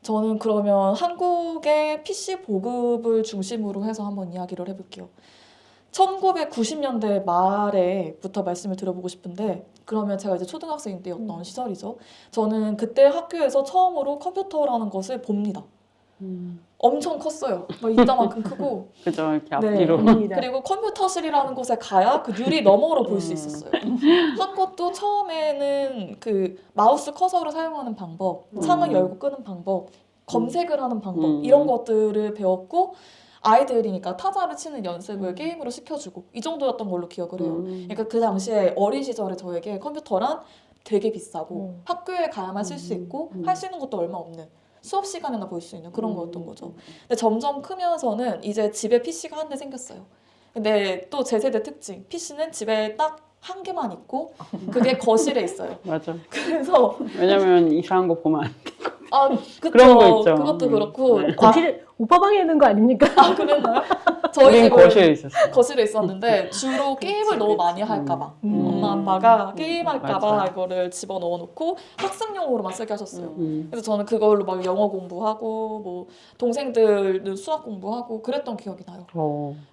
저는 그러면 한국의 PC 보급을 중심으로 해서 한번 이야기를 해볼게요. 1990년대 말에부터 말씀을 드려보고 싶은데, 그러면 제가 이제 초등학생 때였던 시절이죠. 저는 그때 학교에서 처음으로 컴퓨터라는 것을 봅니다. 엄청 컸어요. 막 이따만큼 크고. 그죠, 이렇게 네. 앞뒤로. 그리고 컴퓨터실이라는 곳에 가야 그 유리 너머로 볼 수 있었어요. 한 것도 처음에는 그 마우스 커서를 사용하는 방법, 창을 열고 끄는 방법, 검색을 하는 방법, 이런 것들을 배웠고, 아이들이니까 타자를 치는 연습을 게임으로 시켜주고, 이 정도였던 걸로 기억을 해요. 그러니까 그 당시에 어린 시절에 저에게 컴퓨터란 되게 비싸고 학교에 가야만 쓸 수 있고 할 수 있는 것도 얼마 없는, 수업 시간에나 볼 수 있는 그런 거였던 거죠. 근데 점점 크면서는 이제 집에 PC가 한 대 생겼어요. 근데 또 제 세대 특징, PC는 집에 딱 한 개만 있고 그게 거실에 있어요. 맞아. 그래서 왜냐면 이상한 거 보면 안 돼. 그쵸. 그런 거 있죠. 그것도 그렇고 거실 오빠 방에 있는 거 아닙니까? 그랬나요? 저희 우린 집은 거실에 있었어. 거실에 있었는데 주로 게임을 너무 많이 할까봐 엄마 아빠가 게임할까봐 맞아. 이거를 집어 넣어놓고 학습용으로만 쓰게 하셨어요. 음. 그래서 저는 그걸로 막 영어 공부하고 뭐 동생들은 수학 공부하고 그랬던 기억이 나요.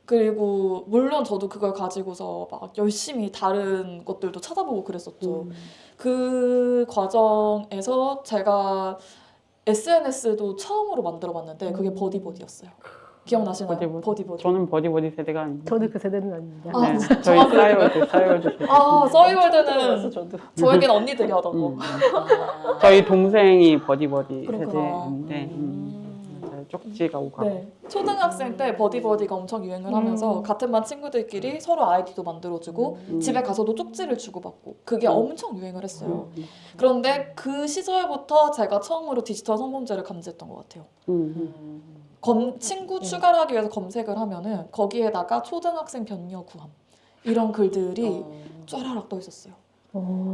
그리고 물론 저도 그걸 가지고서 막 열심히 다른 것들도 찾아보고 그랬었죠. 그 과정에서 제가 SNS도 처음으로 만들어봤는데 그게 버디버디였어요. 기억나시나요? 버디버디. 저는 버디버디 세대가 아닙니다. 저도 그 세대는 아닙니다. 아, 네, 진짜? 저희 싸이월드 세대. 써이월드는 저도. 저에겐 언니들이 하던 거. 저희 동생이 버디버디 그렇구나. 세대인데 맞아요. 쪽지가 오고 가고. 네. 초등학생 때 버디버디가 엄청 유행을 하면서 같은 반 친구들끼리 서로 아이디도 만들어주고 집에 가서도 쪽지를 주고받고 그게 엄청 유행을 했어요. 그런데 그 시절부터 제가 처음으로 디지털 성범죄를 감지했던 것 같아요. 친구 추가를 하기 위해서 검색을 하면은 거기에다가 초등학생 변녀 구함 이런 글들이 쫘라락 떠 있었어요.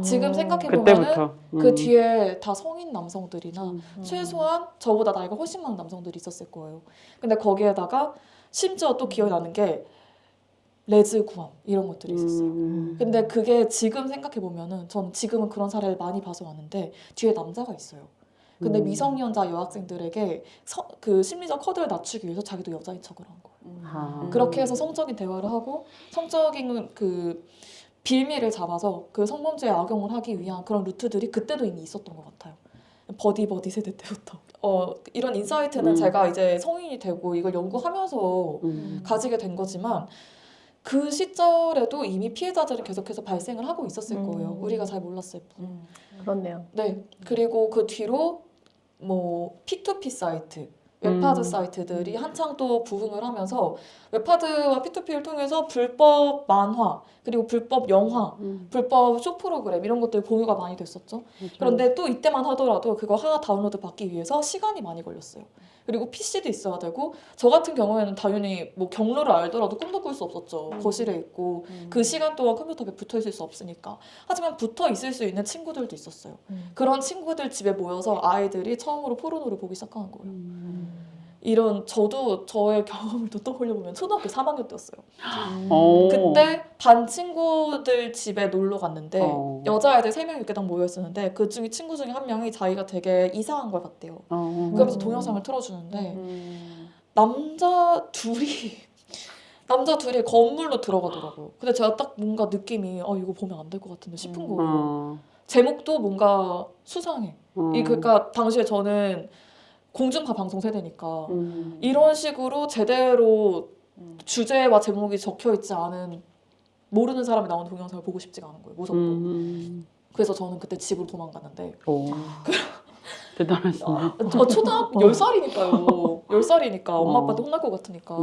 지금 생각해보면은 그때부터. 그 뒤에 다 성인 남성들이나 최소한 저보다 나이가 훨씬 많은 남성들이 있었을 거예요. 근데 거기에다가 심지어 또 기억이 나는 게 레즈 구함 이런 것들이 있었어요. 근데 그게 지금 생각해보면은 전 지금은 그런 사례를 많이 봐서 왔는데 뒤에 남자가 있어요. 근데 미성년자 여학생들에게 그 심리적 커드를 낮추기 위해서 자기도 여자인 척을 한 거예요. 그렇게 해서 성적인 대화를 하고 성적인 그 빌미를 잡아서 그 성범죄에 악용을 하기 위한 그런 루트들이 그때도 이미 있었던 것 같아요. 버디버디 세대 때부터. 이런 인사이트는 제가 이제 성인이 되고 이걸 연구하면서 가지게 된 거지만 그 시절에도 이미 피해자들은 계속해서 발생을 하고 있었을 거예요. 우리가 잘 몰랐을 뿐. 그렇네요. 네. 그리고 그 뒤로 뭐 P2P 사이트, 웹하드 사이트들이 한창 또 부흥을 하면서 웹하드와 P2P를 통해서 불법 만화, 그리고 불법 영화, 불법 쇼 프로그램 이런 것들 공유가 많이 됐었죠. 그런데 또 이때만 하더라도 그거 하나 다운로드 받기 위해서 시간이 많이 걸렸어요. 그리고 PC도 있어야 되고 저 같은 경우에는 당연히 뭐 경로를 알더라도 꿈도 꿀 수 없었죠. 거실에 있고 그 시간 동안 컴퓨터 앞에 붙어 있을 수 없으니까. 하지만 붙어 있을 수 있는 친구들도 있었어요. 그런 친구들 집에 모여서 아이들이 처음으로 포르노를 보기 시작하는 거예요. 이런 저도 저의 경험을 또 떠올려보면 초등학교 3학년 때였어요. 그때 반 친구들 집에 놀러 갔는데 여자애들 3명 이렇게 딱 모여있었는데 그 중에 친구 중에 한 명이 자기가 되게 이상한 걸 봤대요. 그러면서 동영상을 틀어주는데 남자 둘이 건물로 들어가더라고요. 근데 제가 딱 뭔가 느낌이 이거 보면 안 될 것 같은데 싶은 거예요. 제목도 뭔가 수상해. 그러니까 당시에 저는 공중파 방송 세대니까 이런 식으로 제대로 주제와 제목이 적혀있지 않은 모르는 사람이 나오는 동영상을 보고 싶지가 않은 거예요. 무섭고. 그래서 저는 그때 집으로 도망갔는데 대단하시네. 저 초등학교 10살이니까요. 10살이니까 엄마 아빠한테 혼날 것 같으니까.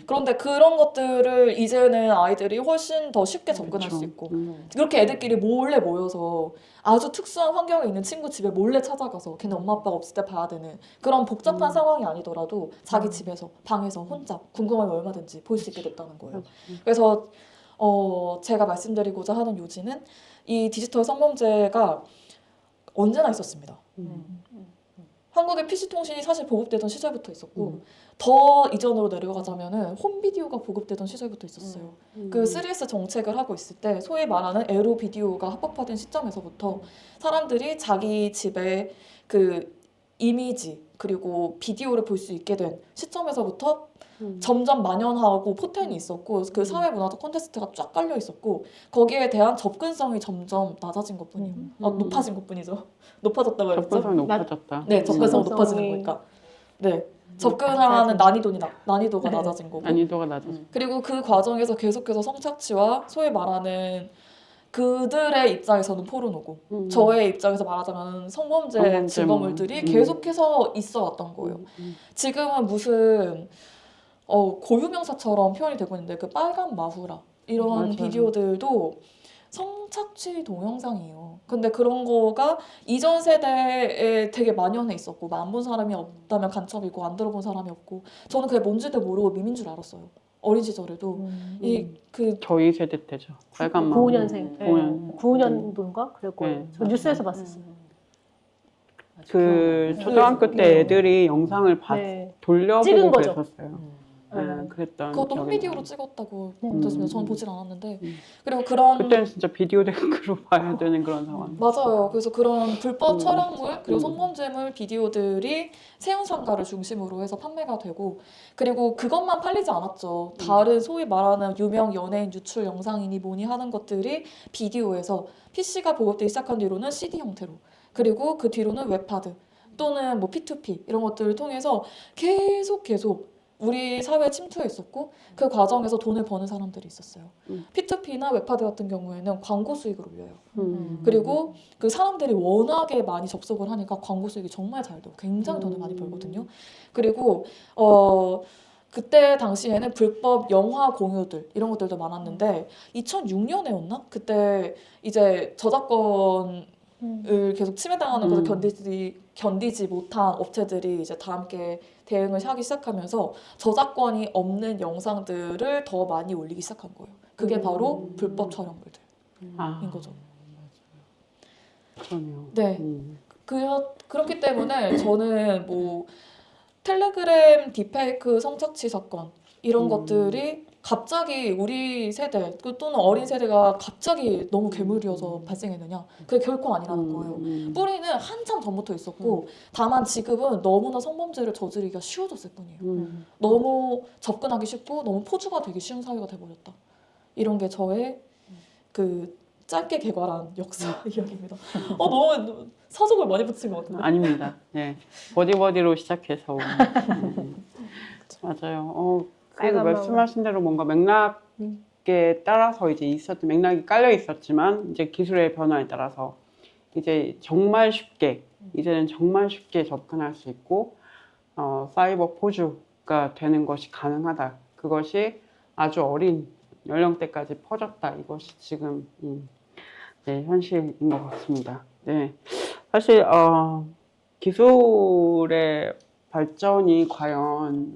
그런데 그런 것들을 이제는 아이들이 훨씬 더 쉽게 접근할 그렇죠. 수 있고 그렇게 애들끼리 몰래 모여서 아주 특수한 환경에 있는 친구 집에 몰래 찾아가서 걔네 엄마 아빠가 없을 때 봐야 되는 그런 복잡한 상황이 아니더라도 자기 집에서 방에서 혼자 궁금하면 얼마든지 볼 수 있게 됐다는 거예요. 그래서 제가 말씀드리고자 하는 요지는 이 디지털 성범죄가 언제나 있었습니다. 한국의 PC통신이 사실 보급되던 시절부터 있었고 더 이전으로 내려가자면은 홈비디오가 보급되던 시절부터 있었어요. 그 3S 정책을 하고 있을 때 소위 말하는 에로 비디오가 합법화된 시점에서부터 사람들이 자기 집에 그 이미지 그리고 비디오를 볼 수 있게 된 시점에서부터 점점 만연하고 포텐이 있었고 그 사회 문화적 콘테스트가 쫙 깔려 있었고 거기에 대한 접근성이 점점 낮아진 것뿐이에요. 높아진 것뿐이죠. 높아졌다고 해야겠죠? 접근성이 높아졌다. 네, 접근성 접근성이- 높아지는 거니까. 네, 접근하는 낮아진 난이도가 네. 낮아진 거고. 난이도가 낮아졌다. 그리고 그 과정에서 계속해서 성착취와 소위 말하는 그들의 입장에서는 포르노고 저의 입장에서 말하자면 성범죄 성범죄 증거물들이 뭐. 계속해서 있어 왔던 거예요. 지금은 무슨 고유명사처럼 표현이 되고 있는데 그 빨간 마후라 이런 맞아요. 비디오들도 성착취 동영상이에요. 근데 그런 거가 이전 세대에 되게 만연해 있었고 안 본 사람이 없다면 간첩이고 안 들어본 사람이 없고 저는 그게 뭔지도 모르고 밈인 줄 알았어요. 어린 시절에도 그 저희 세대 때죠. 빨간 마음. 95년생. 95년. 95년도인가? 그럴 거예요. 네. 저 뉴스에서 봤었어요. 그 초등학교 때 애들이 영상을 네. 돌려보고 찍은 거죠. 그랬었어요. 네, 그랬던 그것도 기억이 홈비디오로 나요. 찍었다고 네. 들었습니다. 저는 보진 않았는데 그리고 그런 그때는 진짜 비디오 덱으로 봐야 되는 그런 상황. 맞아요. 그래서 그런 불법 촬영물 그리고 성범죄물 비디오들이 세운상가를 중심으로 해서 판매가 되고 그리고 그것만 팔리지 않았죠. 다른 소위 말하는 유명 연예인 유출 영상이니 뭐니 하는 것들이 비디오에서 PC가 보급되기 시작한 뒤로는 CD 형태로 그리고 그 뒤로는 웹하드 또는 뭐 P2P 이런 것들을 통해서 계속 우리 사회에 침투해 있었고 그 과정에서 돈을 버는 사람들이 있었어요. P2P나 웹하드 같은 경우에는 광고 수익을 올려요. 그리고 그 사람들이 워낙에 많이 접속을 하니까 광고 수익이 정말 잘 되고 굉장히 돈을 많이 벌거든요. 그리고 그때 당시에는 불법 영화 공유들 이런 것들도 많았는데 2006년에였나? 그때 이제 저작권을 계속 침해당하는 것을 견디지 못한 업체들이 이제 다 함께 대응을 하기 시작하면서 저작권이 없는 영상들을 더 많이 올리기 시작한 거예요. 그게 바로 불법 촬영물들인 거죠. 그러네요. 네. 그렇기 때문에 저는 뭐 텔레그램 딥페이크 성착취 사건 이런 것들이 갑자기 우리 세대 또는 어린 세대가 갑자기 너무 괴물이어서 발생했느냐 그게 결코 아니라는 거예요. 뿌리는 한참 전부터 있었고 다만 지금은 너무나 성범죄를 저지르기가 쉬워졌을 뿐이에요. 너무 접근하기 쉽고 너무 포주가 되기 쉬운 사회가 돼버렸다. 이런 게 저의 그 짧게 개괄한 역사 이야기입니다. 너무 사족을 많이 붙인 것 같은데. 아닙니다. 네. 버디버디로 시작해서. 맞아요. 그 말씀하신 대로 뭔가 맥락에 따라서 이제 있었던 맥락이 깔려 있었지만 이제 기술의 변화에 따라서 이제 정말 쉽게 이제는 정말 쉽게 접근할 수 있고 사이버 포주가 되는 것이 가능하다. 그것이 아주 어린 연령대까지 퍼졌다. 이것이 지금 네, 현실인 것 같습니다. 네, 사실 기술의 발전이 과연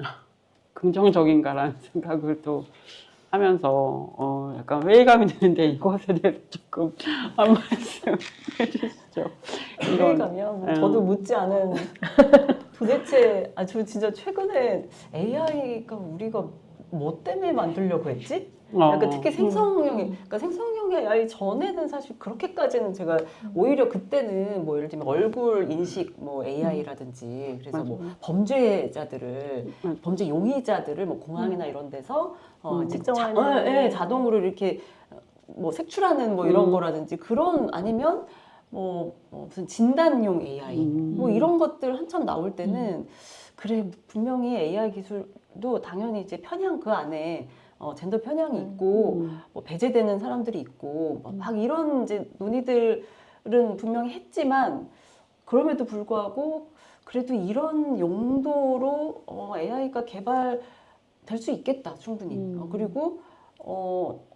긍정적인가라는 생각을 또 하면서 약간 회의감이 드는데 이것에 대해서 조금 한 말씀 해주시죠. 회의감이요? 저도 묻지 않은 도대체 저 진짜 최근에 AI가 우리가 뭐 때문에 만들려고 했지? 약간 특히 생성형이, 그러니까 생성형이 AI 전에는 사실 그렇게까지는 제가 오히려 그때는 뭐 예를 들면 얼굴 인식 뭐 AI라든지 그래서 뭐 범죄자들을 범죄 용의자들을 뭐 공항이나 이런 데서 이제 자동으로 이렇게 뭐 색출하는 뭐 이런 거라든지 그런 아니면 뭐 무슨 진단용 AI 뭐 이런 것들 한참 나올 때는 그래 분명히 AI 기술도 당연히 이제 편향 그 안에 젠더 편향이 있고 뭐 배제되는 사람들이 있고 막 이런 이제 논의들은 분명히 했지만 그럼에도 불구하고 그래도 이런 용도로 AI가 개발될 수 있겠다 충분히. 그리고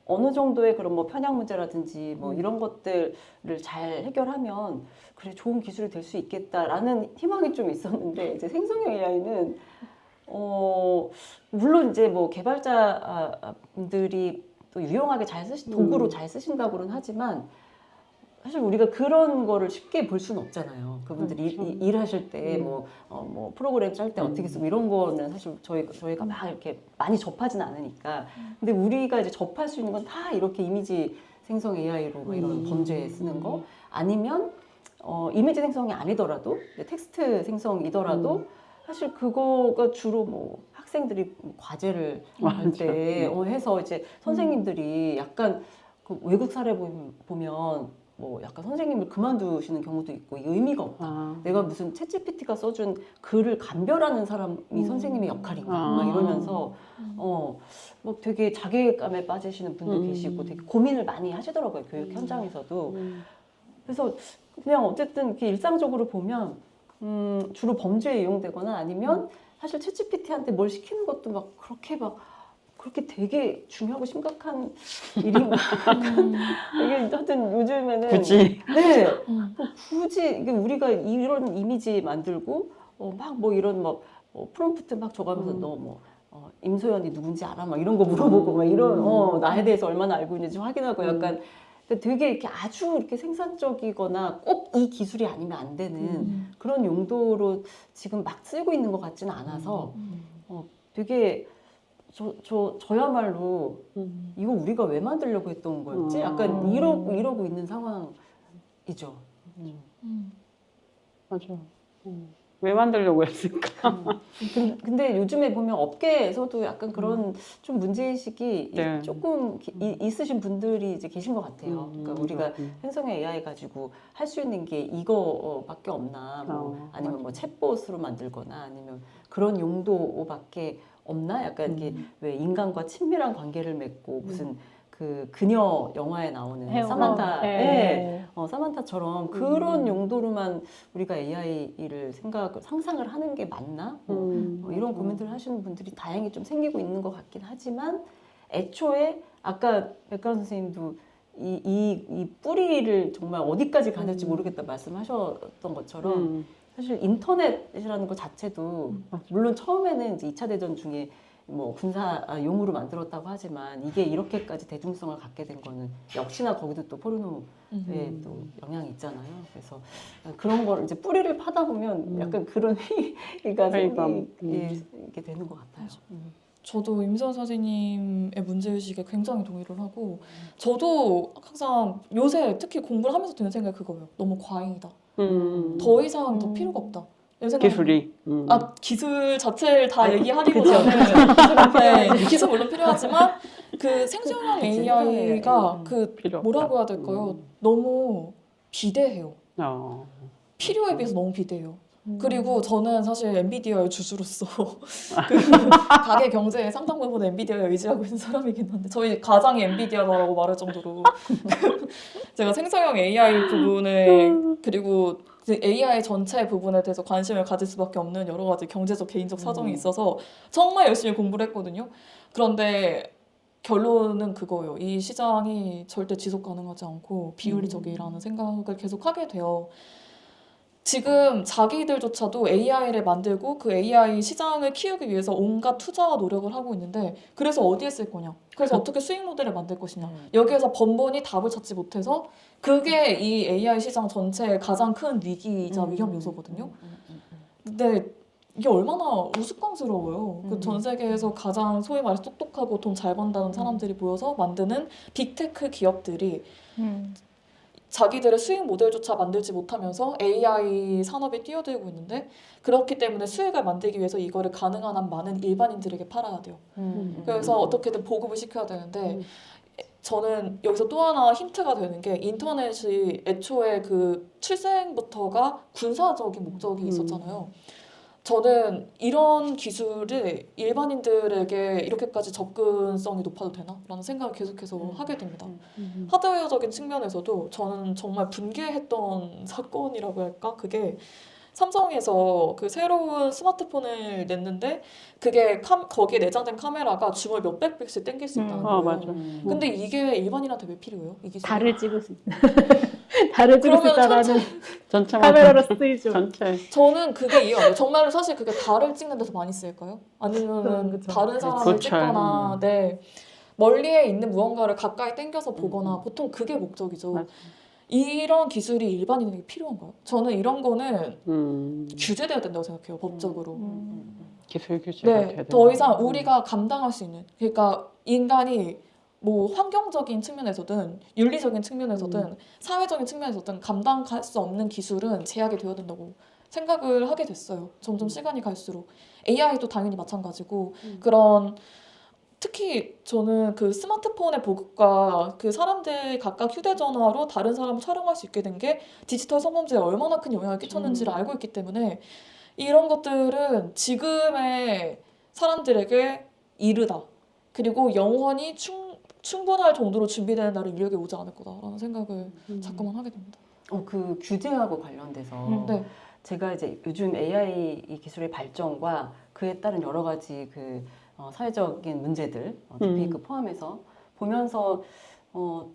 어느 정도의 그런 뭐 편향 문제라든지 뭐 이런 것들을 잘 해결하면 그래 좋은 기술이 될 수 있겠다라는 희망이 좀 있었는데 이제 생성형 AI는 물론 이제 뭐 개발자분들이 또 유용하게 도구로 잘 쓰신다고는 하지만 사실 우리가 그런 거를 쉽게 볼 수는 없잖아요. 그분들이 일하실 때 뭐 프로그램 짤 때 어떻게 쓰고 이런 거는 사실 저희가 막 이렇게 많이 접하진 않으니까. 근데 우리가 이제 접할 수 있는 건 다 이렇게 이미지 생성 AI로 뭐 이런 범죄에 쓰는 거 아니면 이미지 생성이 아니더라도 텍스트 생성이더라도 사실 그거가 주로 뭐 학생들이 과제를 할 때 해서 이제 선생님들이 약간 그 외국 사례 보면 뭐 약간 선생님을 그만두시는 경우도 있고 이게 의미가 없다. 내가 무슨 챗GPT가 써준 글을 감별하는 사람이 선생님의 역할인가 막 이러면서 뭐 되게 자괴감에 빠지시는 분도 계시고 되게 고민을 많이 하시더라고요. 교육 현장에서도. 그래서 그냥 어쨌든 이렇게 일상적으로 보면 주로 범죄에 이용되거나 아니면 사실 챗GPT한테 뭘 시키는 것도 막 그렇게 되게 중요하고 심각한 일인가? 이게 하여튼 요즘에는 굳이 네, 굳이 이게 우리가 이런 이미지 만들고 막 뭐 이런 뭐 프롬프트 막 줘가면서 너 뭐 임소연이 누군지 알아? 막 이런 거 물어보고 막 이런 나에 대해서 얼마나 알고 있는지 확인하고 약간 되게 이렇게 아주 이렇게 생산적이거나 꼭 이 기술이 아니면 안 되는 그런 용도로 지금 막 쓰고 있는 것 같지는 않아서 되게 저야말로 이거 우리가 왜 만들려고 했던 거였지? 약간 이러고 있는 상황이죠. 맞아. 왜 만들려고 했을까? 근데 요즘에 보면 업계에서도 약간 그런 좀 문제의식이 네. 조금 있으신 분들이 이제 계신 것 같아요. 그러니까 우리가 생성형 AI 가지고 할 수 있는 게 이거밖에 없나? 뭐 아니면 뭐 챗봇으로 만들거나 아니면 그런 용도밖에 없나? 약간 이게 왜 인간과 친밀한 관계를 맺고 무슨 그 그녀 영화에 나오는 사만타, 사만타처럼 그런 용도로만 우리가 AI를 상상을 하는 게 맞나? 이런 고민들을 하시는 분들이 다행히 좀 생기고 있는 것 같긴 하지만 애초에 아까 백가은 선생님도 이 뿌리를 정말 어디까지 가야 될지 모르겠다 말씀하셨던 것처럼 사실 인터넷이라는 것 자체도 물론 처음에는 이제 2차 대전 중에 뭐 군사 용으로 만들었다고 하지만 이게 이렇게까지 대중성을 갖게 된 거는 역시나 거기도 또 포르노에 또 영향이 있잖아요. 그래서 그런 걸 이제 뿌리를 파다 보면 약간 그런 회의가 생기게 되는 것 같아요. 저도 임소연 선생님의 문제의식에 굉장히 동의를 하고 저도 항상 요새 특히 공부를 하면서 드는 생각이 그거예요. 너무 과잉이다. 더 이상 더 필요가 없다. 이런 생각이 기술이. 기술 자체를 다 그쵸. 얘기하기보다는 네, 기술 물론 필요하지만 그 생성형 AI가 그 필요 뭐라고 해야 없다. 될까요? 너무 비대해요. 필요에 비해서 너무 비대해요. 그리고 저는 사실 엔비디아의 주주로서 그 가계 경제의 상당 부분 엔비디아에 의지하고 있는 사람이긴 한데 저희 가장이 엔비디아라고 말할 정도로 제가 생성형 AI 부분에 그리고 그 AI 전체 부분에 대해서 관심을 가질 수밖에 없는 여러 가지 경제적 개인적 사정이 있어서 정말 열심히 공부를 했거든요. 그런데 결론은 그거예요. 이 시장이 절대 지속 가능하지 않고 비윤리적이라는 생각을 계속 하게 돼요. 지금 자기들조차도 AI를 만들고 그 AI 시장을 키우기 위해서 온갖 투자와 노력을 하고 있는데 그래서 어디에 쓸 거냐? 그래서 어떻게 수익 모델을 만들 것이냐? 여기에서 번번이 답을 찾지 못해서 그게 이 AI 시장 전체의 가장 큰 위기이자 위험 요소거든요. 근데 이게 얼마나 우스꽝스러워요. 그 전 세계에서 가장 소위 말해서 똑똑하고 돈 잘 번다는 사람들이 모여서 만드는 빅테크 기업들이 자기들의 수익 모델조차 만들지 못하면서 AI 산업에 뛰어들고 있는데 그렇기 때문에 수익을 만들기 위해서 이거를 가능한 한 많은 일반인들에게 팔아야 돼요. 그래서 어떻게든 보급을 시켜야 되는데 저는 여기서 또 하나 힌트가 되는 게 인터넷이 애초에 그 출생부터가 군사적인 목적이 있었잖아요. 저는 이런 기술을 일반인들에게 이렇게까지 접근성이 높아도 되나? 라는 생각을 계속해서 하게 됩니다. 하드웨어적인 측면에서도 저는 정말 분개했던 사건이라고 할까? 그게 삼성에서 그 새로운 스마트폰을 냈는데 그게 거기에 내장된 카메라가 줌을 몇백 배씩 당길 수 있다는 거예요. 맞아. 근데 이게 일반인한테 왜 필요해요? 이 기술이? 달을 찍을 수 있다. 달을 찍을 수 그러면 있다라는 전체 카메라로 쓰이죠. 전체. 저는 그게 이해가 안 돼요. 정말로 사실 그게 달을 찍는 데서 많이 쓸까요? 아니면 그쵸. 다른 사람을 그쵸. 찍거나 네. 멀리에 있는 무언가를 가까이 당겨서 보거나 보통 그게 목적이죠. 맞아. 이런 기술이 일반인에게 필요한가요? 저는 이런 거는 규제돼야 된다고 생각해요. 법적으로. 기술 규제가 돼야 네, 된다. 더 이상 우리가 감당할 수 있는 그러니까 인간이 뭐 환경적인 측면에서든 윤리적인 측면에서든 사회적인 측면에서든 감당할 수 없는 기술은 제약이 되어야 된다고 생각을 하게 됐어요. 점점 시간이 갈수록 AI도 당연히 마찬가지고 그런 특히 저는 그 스마트폰의 보급과 그 사람들 각각 휴대전화로 다른 사람을 촬영할 수 있게 된 게 디지털 성범죄에 얼마나 큰 영향을 끼쳤는지를 알고 있기 때문에 이런 것들은 지금의 사람들에게 이르다. 그리고 영원히 충분할 정도로 준비되는 날은 인류에게 오지 않을 거다라는 생각을 자꾸만 하게 됩니다. 그 규제하고 관련돼서 네. 제가 이제 요즘 AI 이 기술의 발전과 그에 따른 여러 가지 그 사회적인 문제들, 딥페이크 포함해서 보면서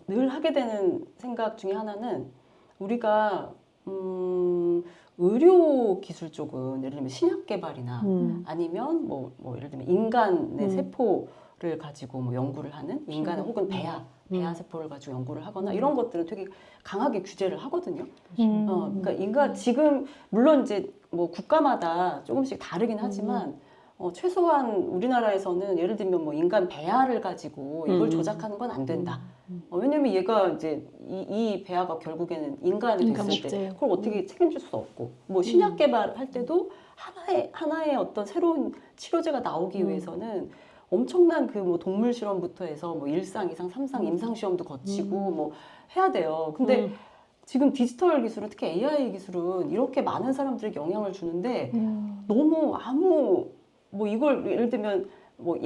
늘 하게 되는 생각 중에 하나는 우리가 의료 기술 쪽은 예를 들면 신약 개발이나 아니면 뭐 예를 들면 인간의 세포를 가지고 뭐 연구를 하는 인간 혹은 배아 세포를 가지고 연구를 하거나 이런 것들은 되게 강하게 규제를 하거든요. 그러니까 지금 물론 이제 뭐 국가마다 조금씩 다르긴 하지만 최소한 우리나라에서는 예를 들면 뭐 인간 배아를 가지고 이걸 조작하는 건 안 된다. 왜냐면 얘가 이제 이 배아가 결국에는 인간이 됐을 때 그걸 어떻게 책임질 수 없고 뭐 신약 개발할 때도 하나의 어떤 새로운 치료제가 나오기 위해서는 엄청난 그 뭐 동물 실험부터 해서 뭐 1상, 2상, 3상 임상 시험도 거치고 뭐 해야 돼요. 근데 지금 디지털 기술은 특히 AI 기술은 이렇게 많은 사람들에게 영향을 주는데 너무 뭐 이걸 예를 들면 뭐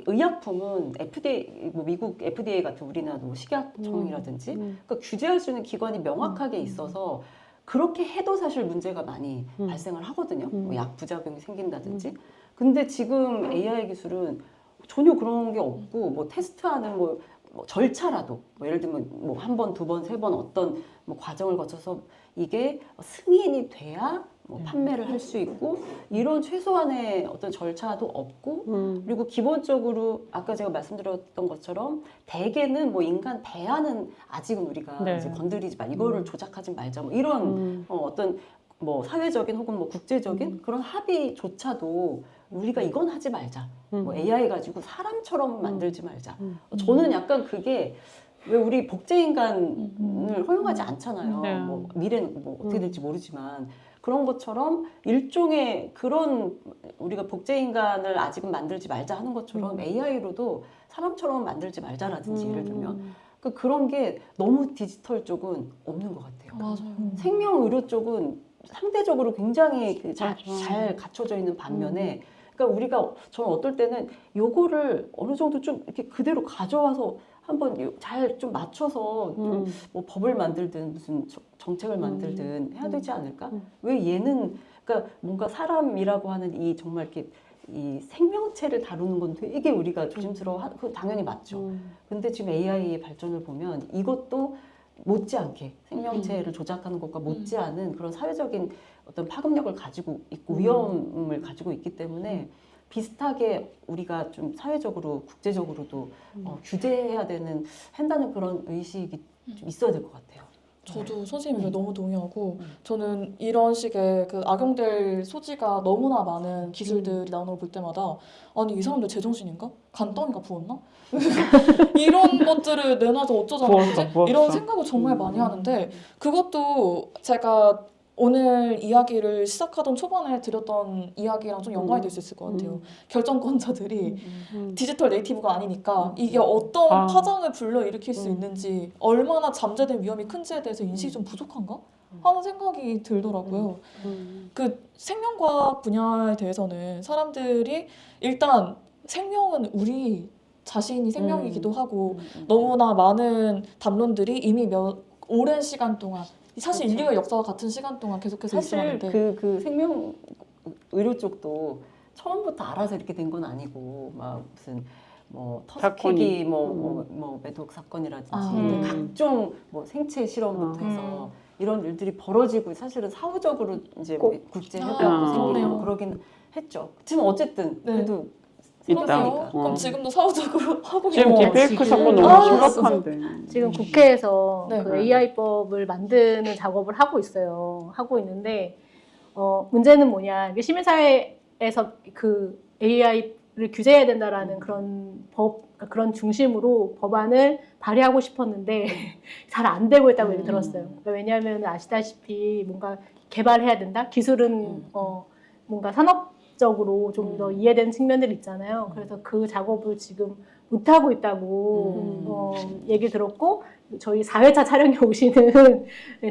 의약품은 FDA 뭐 미국 FDA 같은 우리나라 뭐 식약청이라든지 그러니까 규제할 수 있는 기관이 명확하게 있어서 그렇게 해도 사실 문제가 많이 발생을 하거든요. 뭐 약 부작용이 생긴다든지. 근데 지금 AI 기술은 전혀 그런 게 없고 뭐 테스트하는 뭐 절차라도 뭐 예를 들면 뭐 한 번, 두 번, 세 번 어떤 뭐 과정을 거쳐서 이게 승인이 돼야 뭐 판매를 할 수 있고 이런 최소한의 어떤 절차도 없고 그리고 기본적으로 아까 제가 말씀드렸던 것처럼 대개는 뭐 인간 배아는 아직은 우리가 네. 이제 건드리지 말 이거를 조작하지 말자 뭐 이런 어떤 뭐 사회적인 혹은 뭐 국제적인 그런 합의조차도 우리가 이건 하지 말자. 뭐 AI 가지고 사람처럼 만들지 말자. 저는 약간 그게 왜 우리 복제인간을 허용하지 않잖아요. 네. 뭐 미래는 뭐 어떻게 될지 모르지만 그런 것처럼 일종의 그런 우리가 복제인간을 아직은 만들지 말자 하는 것처럼 AI로도 사람처럼 만들지 말자라든지 예를 들면 그런 게 너무 디지털 쪽은 없는 것 같아요. 맞아요. 생명의료 쪽은 상대적으로 굉장히 잘 갖춰져 있는 반면에 그러니까 저는 어떨 때는 요거를 어느 정도 좀 이렇게 그대로 가져와서 한번 잘 좀 맞춰서 좀 뭐 법을 만들든 무슨 정책을 만들든 해야 되지 않을까? 왜 얘는 그러니까 뭔가 사람이라고 하는 이 정말 이렇게 이 생명체를 다루는 건 되게 우리가 조심스러워 그 당연히 맞죠. 근데 지금 AI의 발전을 보면 이것도 못지않게 생명체를 조작하는 것과 못지않은 그런 사회적인 어떤 파급력을 가지고 있고 위험을 가지고 있기 때문에 비슷하게 우리가 좀 사회적으로 국제적으로도 규제해야 한다는 그런 의식이 좀 있어야 될 것 같아요. 저도 선생님께 너무 동의하고 저는 이런 식의 그 악용될 소지가 너무나 많은 기술들이 나오는 걸 볼 때마다 아니 이 사람들 제정신인가? 간덩이가 부었나? 이런 것들을 내놔서 어쩌자는 거지? 부었어. 이런 생각을 정말 많이 하는데 그것도 제가 오늘 이야기를 시작하던 초반에 드렸던 이야기랑 좀 연관이 될 수 있을 것 같아요. 결정권자들이 디지털 네이티브가 아니니까 이게 어떤 아. 파장을 불러일으킬 수 있는지 얼마나 잠재된 위험이 큰지에 대해서 인식이 좀 부족한가 하는 생각이 들더라고요. 그 생명과학 분야에 대해서는 사람들이 일단 생명은 우리 자신이 생명이기도 하고 너무나 많은 담론들이 이미 오랜 시간 동안 사실 그렇죠. 인류의 역사와 같은 시간 동안 계속해서 사실 있었는데 그 생명 의료 쪽도 처음부터 알아서 이렇게 된 건 아니고 막 무슨 뭐 터스키기 뭐 매독 사건이라든지 아, 네. 각종 뭐 생체 실험부터 해서 이런 일들이 벌어지고 사실은 사후적으로 이제 국제 협약도 아, 생기고 그러네요. 그러긴 했죠. 지금 어쨌든 네. 그래도 있다. 그러네요. 그럼 지금도 사후적으로 하고 지금 있는 디페이크 지금- 사건 아, 너무 심각한데. 지금 국회에서 네. 그 AI법을 만드는 작업을 하고 있어요. 하고 있는데 문제는 뭐냐? 이게 시민사회에서 그 AI를 규제해야 된다라는 그런 그런 중심으로 법안을 발의하고 싶었는데 잘 안 되고 있다고 얘기 들었어요. 그러니까 왜냐하면 아시다시피 뭔가 개발해야 된다. 기술은 뭔가 산업적으로 좀 더 이해되는 측면들이 있잖아요. 그래서 그 작업을 지금 못 하고 있다고 얘기 들었고 저희 4회차 촬영에 오시는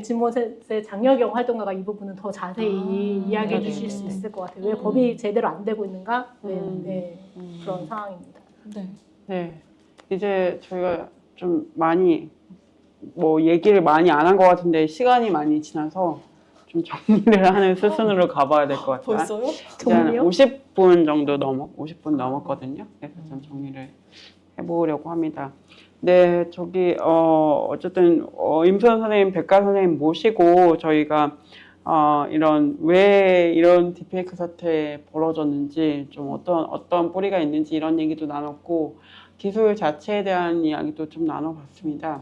진모세 장여경 활동가가 이 부분은 더 자세히 이야기해 네, 주실 네, 수 네. 있을 것 같아요. 왜 법이 제대로 안 되고 있는가? 네, 그런 상황입니다. 네. 네. 이제 저희가 좀 많이 뭐 얘기를 많이 안 한 것 같은데 시간이 많이 지나서 좀 정리를 하는 수순으로 가봐야 될 것 같아요. 벌써요? 이제 한 정리요? 50분 정도 50분 넘었거든요. 그래서 좀 정리를 해보려고 합니다. 네, 저기 어쨌든 임소연 선생님, 백가 선생님 모시고 저희가 이런 왜 이런 디페이크 사태 벌어졌는지 좀 어떤 뿌리가 있는지 이런 얘기도 나눴고 기술 자체에 대한 이야기도 좀 나눠봤습니다.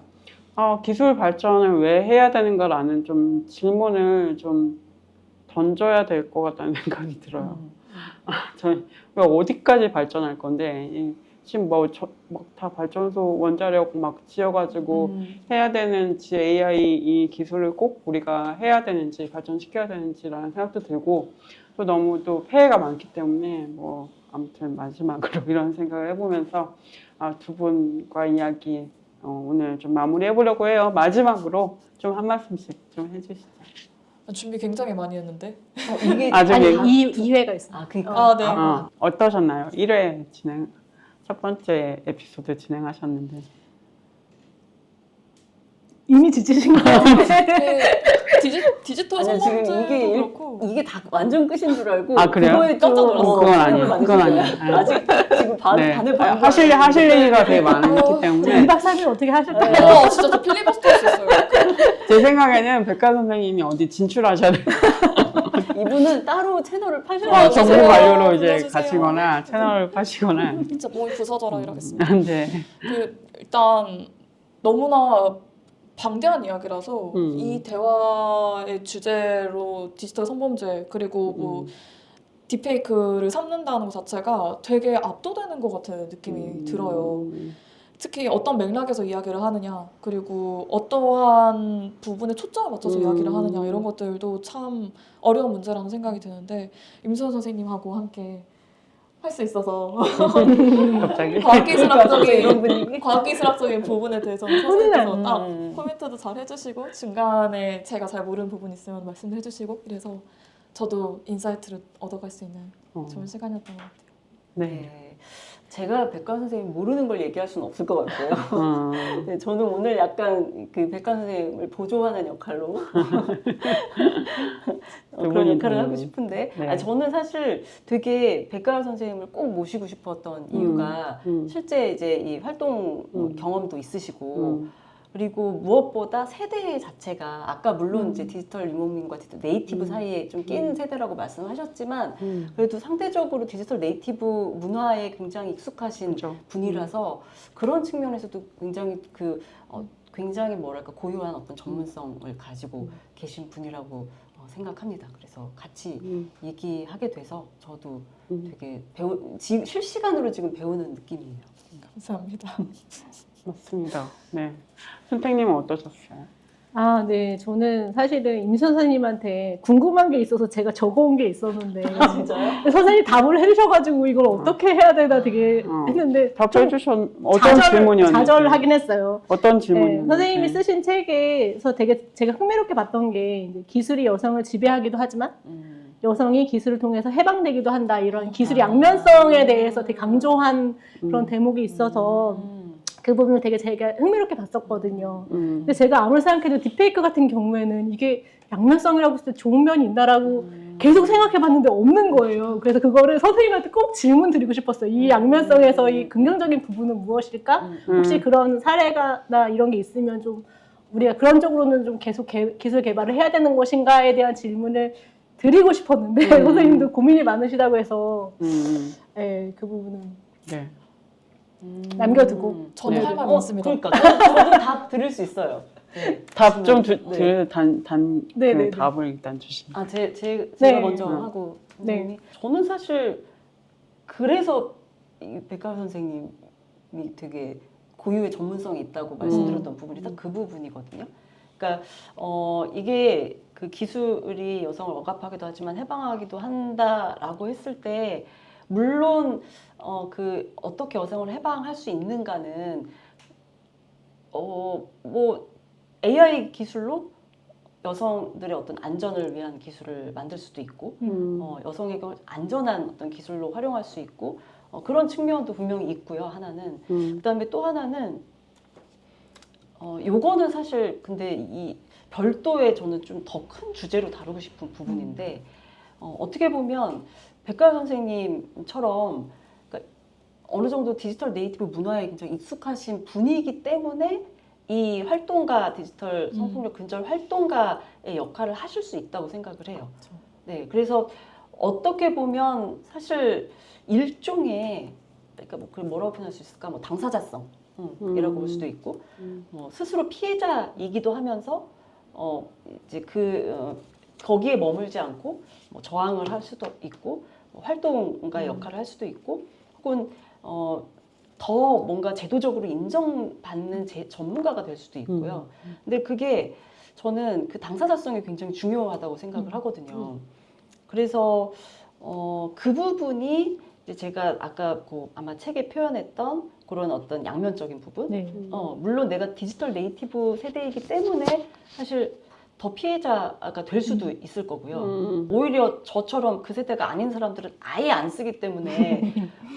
기술 발전을 왜 해야 되는가라는 좀 질문을 좀 던져야 될 것 같다는 생각이 들어요. 저희 왜 어디까지 발전할 건데 지금 다 발전소 원자력 막 지어가지고 해야 되는지 AI 이 기술을 꼭 우리가 해야 되는지 발전시켜야 되는지라는 생각도 들고 또 너무 또 폐해가 많기 때문에 뭐 아무튼 마지막으로 이런 생각을 해보면서 두 분과 이야기 오늘 좀 마무리해 보려고 해요. 마지막으로 좀 한 말씀씩 좀 해주시죠. 준비 굉장히 많이 했는데. 이게 아주 아니 얘기- 2회가 있어요. 그러니까 네. 어떠셨나요? 1회 첫 번째 에피소드 진행하셨는데 이미 지치신 거 같은데. 디지털 아니야, 지금 선범죄도 그렇고 이게 다 완전 끝인 줄 알고 그래요? 그거에 좀 깜짝 놀랐어요. 그건 아니에요. 시간을 많이 그건 쓰세요. 아니에요. 아직 지금 네. 반을 반 하실 얘기가 되게 많기 때문에 2박 3일 어떻게 하실까요? 진짜 저 필리버스터 할 수 있어요. 제 생각에는 백가 선생님이 어디 진출하셔야 돼요. 이분은 따로 채널을 파셔야 아, 정보 불러주세요. 관료로 이제 불러주세요. 가시거나 채널을 파시거나. 진짜 몸이 부서져라 이러겠습니다. 네. 일단 너무나 방대한 이야기라서 음. 이 대화의 주제로 디지털 성범죄 그리고 뭐 딥페이크를 삼는다는 것 자체가 되게 압도되는 것 같은 느낌이 들어요. 특히 어떤 맥락에서 이야기를 하느냐 그리고 어떠한 부분에 초점을 맞춰서 이야기를 하느냐 이런 것들도 참 어려운 문제라는 생각이 드는데 임소연 선생님하고 함께 할 수 있어서 갑자기. 과학기술학적인 부분에 대해서는 선생님께서 딱 코멘트도 잘 해주시고 중간에 제가 잘 모르는 부분 있으면 말씀도 해주시고 이래서 저도 인사이트를 얻어갈 수 있는 좋은 시간이었던 것 같아요. 네. 네. 제가 백가 선생님 모르는 걸 얘기할 수는 없을 것 같고요. 네, 저는 오늘 약간 그 백가 선생님을 보조하는 역할로 그런 역할을 하고 싶은데 네. 저는 사실 되게 백가 선생님을 꼭 모시고 싶었던 이유가 실제 이제 이 활동 경험도 있으시고 그리고 무엇보다 세대 자체가 아까 물론 이제 디지털 유목민과 디지털 네이티브 사이에 좀 끼는 세대라고 말씀하셨지만 그래도 상대적으로 디지털 네이티브 문화에 굉장히 익숙하신 그렇죠. 분이라서 그런 측면에서도 굉장히 굉장히 뭐랄까 고유한 어떤 전문성을 가지고 계신 분이라고 생각합니다. 그래서 같이 얘기하게 돼서 저도 되게 실시간으로 지금 배우는 느낌이에요. 감사합니다. 맞습니다. 네. 선생님은 어떠셨어요? 아, 네. 저는 사실은 임 선생님한테 궁금한 게 있어서 제가 적어온 게 있었는데 진짜요? 선생님이 답을 해주셔가지고 이걸 어떻게 해야 되나 되게 했는데 답해 주셨 어떤 질문이었는지. 좌절하긴 했어요. 어떤 네, 질문이었는지. 선생님이 쓰신 책에서 되게 제가 흥미롭게 봤던 게 이제 기술이 여성을 지배하기도 하지만 여성이 기술을 통해서 해방되기도 한다 이런 기술 양면성에 대해서 되게 강조한 그런 대목이 있어서 그 부분을 되게 제가 흥미롭게 봤었거든요. 근데 제가 아무리 생각해도 딥페이크 같은 경우에는 이게 양면성이라고 했을 때 좋은 면이 있나라고 계속 생각해봤는데 없는 거예요. 그래서 그거를 선생님한테 꼭 질문 드리고 싶었어요. 이 양면성에서 이 긍정적인 부분은 무엇일까? 혹시 그런 사례가나 이런 게 있으면 좀 우리가 그런 쪽으로는 좀 계속 기술 개발을 해야 되는 것인가에 대한 질문을 드리고 싶었는데 선생님도 고민이 많으시다고 해서 네, 그 부분은 네. 남겨두고 저는 네. 할 말 많습니다. 그러니까 저도 답 드릴 수 있어요. 네. 답 좀 네. 그 네. 답을 일단 주시면. 아, 제가 네. 먼저 하고. 네. 저는 사실 그래서 이 백가 선생님이 되게 고유의 전문성이 있다고 말씀드렸던 부분이 딱 그 부분이거든요. 그러니까 이게 그 기술이 여성을 억압하기도 하지만 해방하기도 한다라고 했을 때 물론 그 어떻게 여성을 해방할 수 있는가는 뭐 AI 기술로 여성들의 어떤 안전을 위한 기술을 만들 수도 있고 여성에게 안전한 어떤 기술로 활용할 수 있고 그런 측면도 분명히 있고요. 하나는 그다음에 또 하나는 요거는 사실 근데 이 별도의 저는 좀 더 큰 주제로 다루고 싶은 부분인데 어떻게 보면 백가 선생님처럼 그러니까 어느 정도 디지털 네이티브 문화에 굉장히 익숙하신 분이기 때문에 이 활동가 디지털 성폭력 근절 활동가의 역할을 하실 수 있다고 생각을 해요. 그렇죠. 네, 그래서 어떻게 보면 사실 일종의 그러니까 뭐 그걸 뭐라고 표현할 수 있을까? 뭐 당사자성 이라고 볼 수도 있고, 뭐 스스로 피해자이기도 하면서 이제 거기에 머물지 않고 뭐 저항을 할 수도 있고, 뭐 활동가의 역할을 할 수도 있고, 혹은 더 뭔가 제도적으로 인정받는 전문가가 될 수도 있고요. 근데 그게 저는 그 당사자성이 굉장히 중요하다고 생각을 하거든요. 그래서 그 부분이 이제 제가 아까 아마 책에 표현했던 그런 어떤 양면적인 부분. 네. 물론 내가 디지털 네이티브 세대이기 때문에 사실 더 피해자가 될 수도 있을 거고요. 오히려 저처럼 그 세대가 아닌 사람들은 아예 안 쓰기 때문에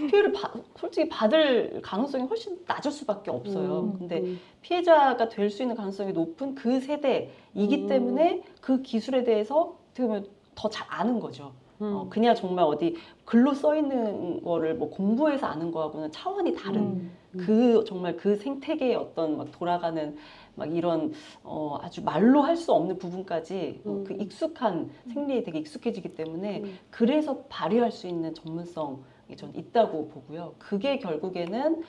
피해를 솔직히 받을 가능성이 훨씬 낮을 수밖에 없어요. 근데 피해자가 될 수 있는 가능성이 높은 그 세대이기 때문에 그 기술에 대해서 어떻게 보면 더 잘 아는 거죠. 그냥 정말 어디 글로 써 있는 거를 뭐 공부해서 아는 거하고는 차원이 다른 정말 그 생태계의 어떤 막 돌아가는 막 이런 아주 말로 할 수 없는 부분까지 그 익숙한 생리에 되게 익숙해지기 때문에 그래서 발휘할 수 있는 전문성이 전 있다고 보고요. 그게 결국에는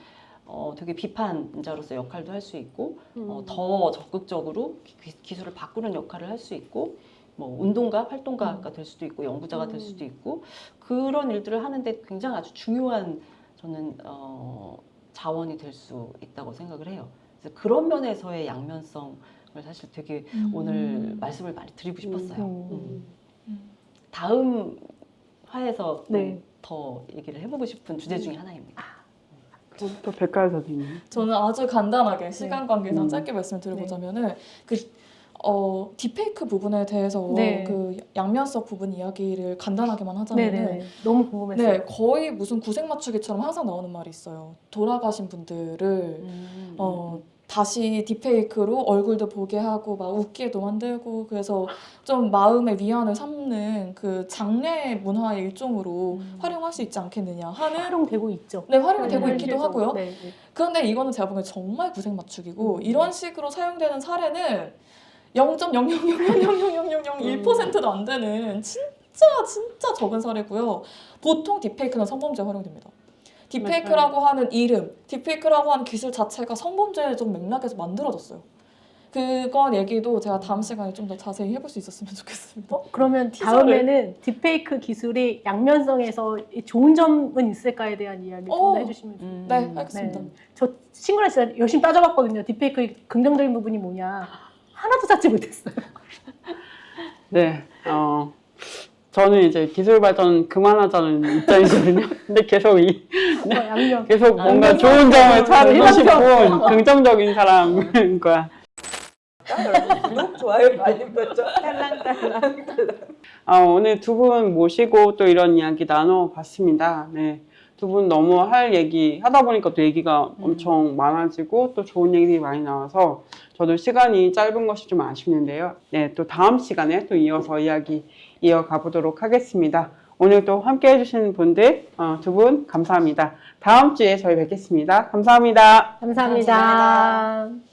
되게 비판자로서 역할도 할 수 있고 더 적극적으로 기술을 바꾸는 역할을 할 수 있고 뭐 운동가, 활동가가 될 수도 있고 연구자가 될 수도 있고 그런 일들을 하는데 굉장히 아주 중요한 저는 자원이 될 수 있다고 생각을 해요. 그래서 그런 면에서의 양면성을 사실 되게 오늘 말씀을 많이 드리고 싶었어요. 다음 화에서 네. 더 얘기를 해보고 싶은 주제 중에 하나입니다. 또 백가 선생님. 저는 아주 간단하게 시간 관계상 짧게 말씀을 드려보자면은 딥페이크 부분에 대해서 네. 그 양면성 부분 이야기를 간단하게만 하자면은 네네. 너무 궁금했어요. 네, 거의 무슨 구색 맞추기처럼 항상 나오는 말이 있어요. 돌아가신 분들을 다시 딥페이크로 얼굴도 보게 하고 막 웃기도 만들고 그래서 좀 마음의 위안을 삼는 그 장례 문화의 일종으로 활용할 수 있지 않겠느냐 하는 활용되고 있죠. 네, 활용이 되고 있기도 하고요. 네, 네. 그런데 이거는 제가 보기엔 정말 구색 맞추기고 이런 식으로 사용되는 사례는 0.000000001%도 안 되는 진짜 적은 사례고요. 보통 딥페이크는 성범죄에 활용됩니다. 딥페이크라고 하는 이름, 딥페이크라고 하는 기술 자체가 성범죄적 맥락에서 만들어졌어요. 그건 얘기도 제가 다음 시간에 좀 더 자세히 해볼 수 있었으면 좋겠습니다. 그러면 티저를- 다음에는 딥페이크 기술이 양면성에서 좋은 점은 있을까에 대한 이야기 좀 해주시면 좋겠어요. 네, 알겠습니다. 네. 저 친구랑 진짜 열심히 따져봤거든요. 딥페이크의 긍정적인 부분이 뭐냐. 하나도 찾지 못했어요. 네, 저는 이제 기술 발전 그만하자는 입장이거든요. 근데 계속 양념. 계속 뭔가 양념 좋은 점을 찾고 일반적. 싶고 긍정적인 사람인 거야. 여러분 구독, 좋아요, 알림 설정 딸랑딸랑. 오늘 두 분 모시고 또 이런 이야기 나눠봤습니다. 네. 두 분 너무 할 얘기 하다 보니까 또 얘기가 엄청 많아지고 또 좋은 얘기들이 많이 나와서 저도 시간이 짧은 것이 좀 아쉽는데요. 네, 또 다음 시간에 또 이어서 이야기 이어가 보도록 하겠습니다. 오늘 또 함께 해주신 분들 두 분 감사합니다. 다음 주에 저희 뵙겠습니다. 감사합니다. 감사합니다.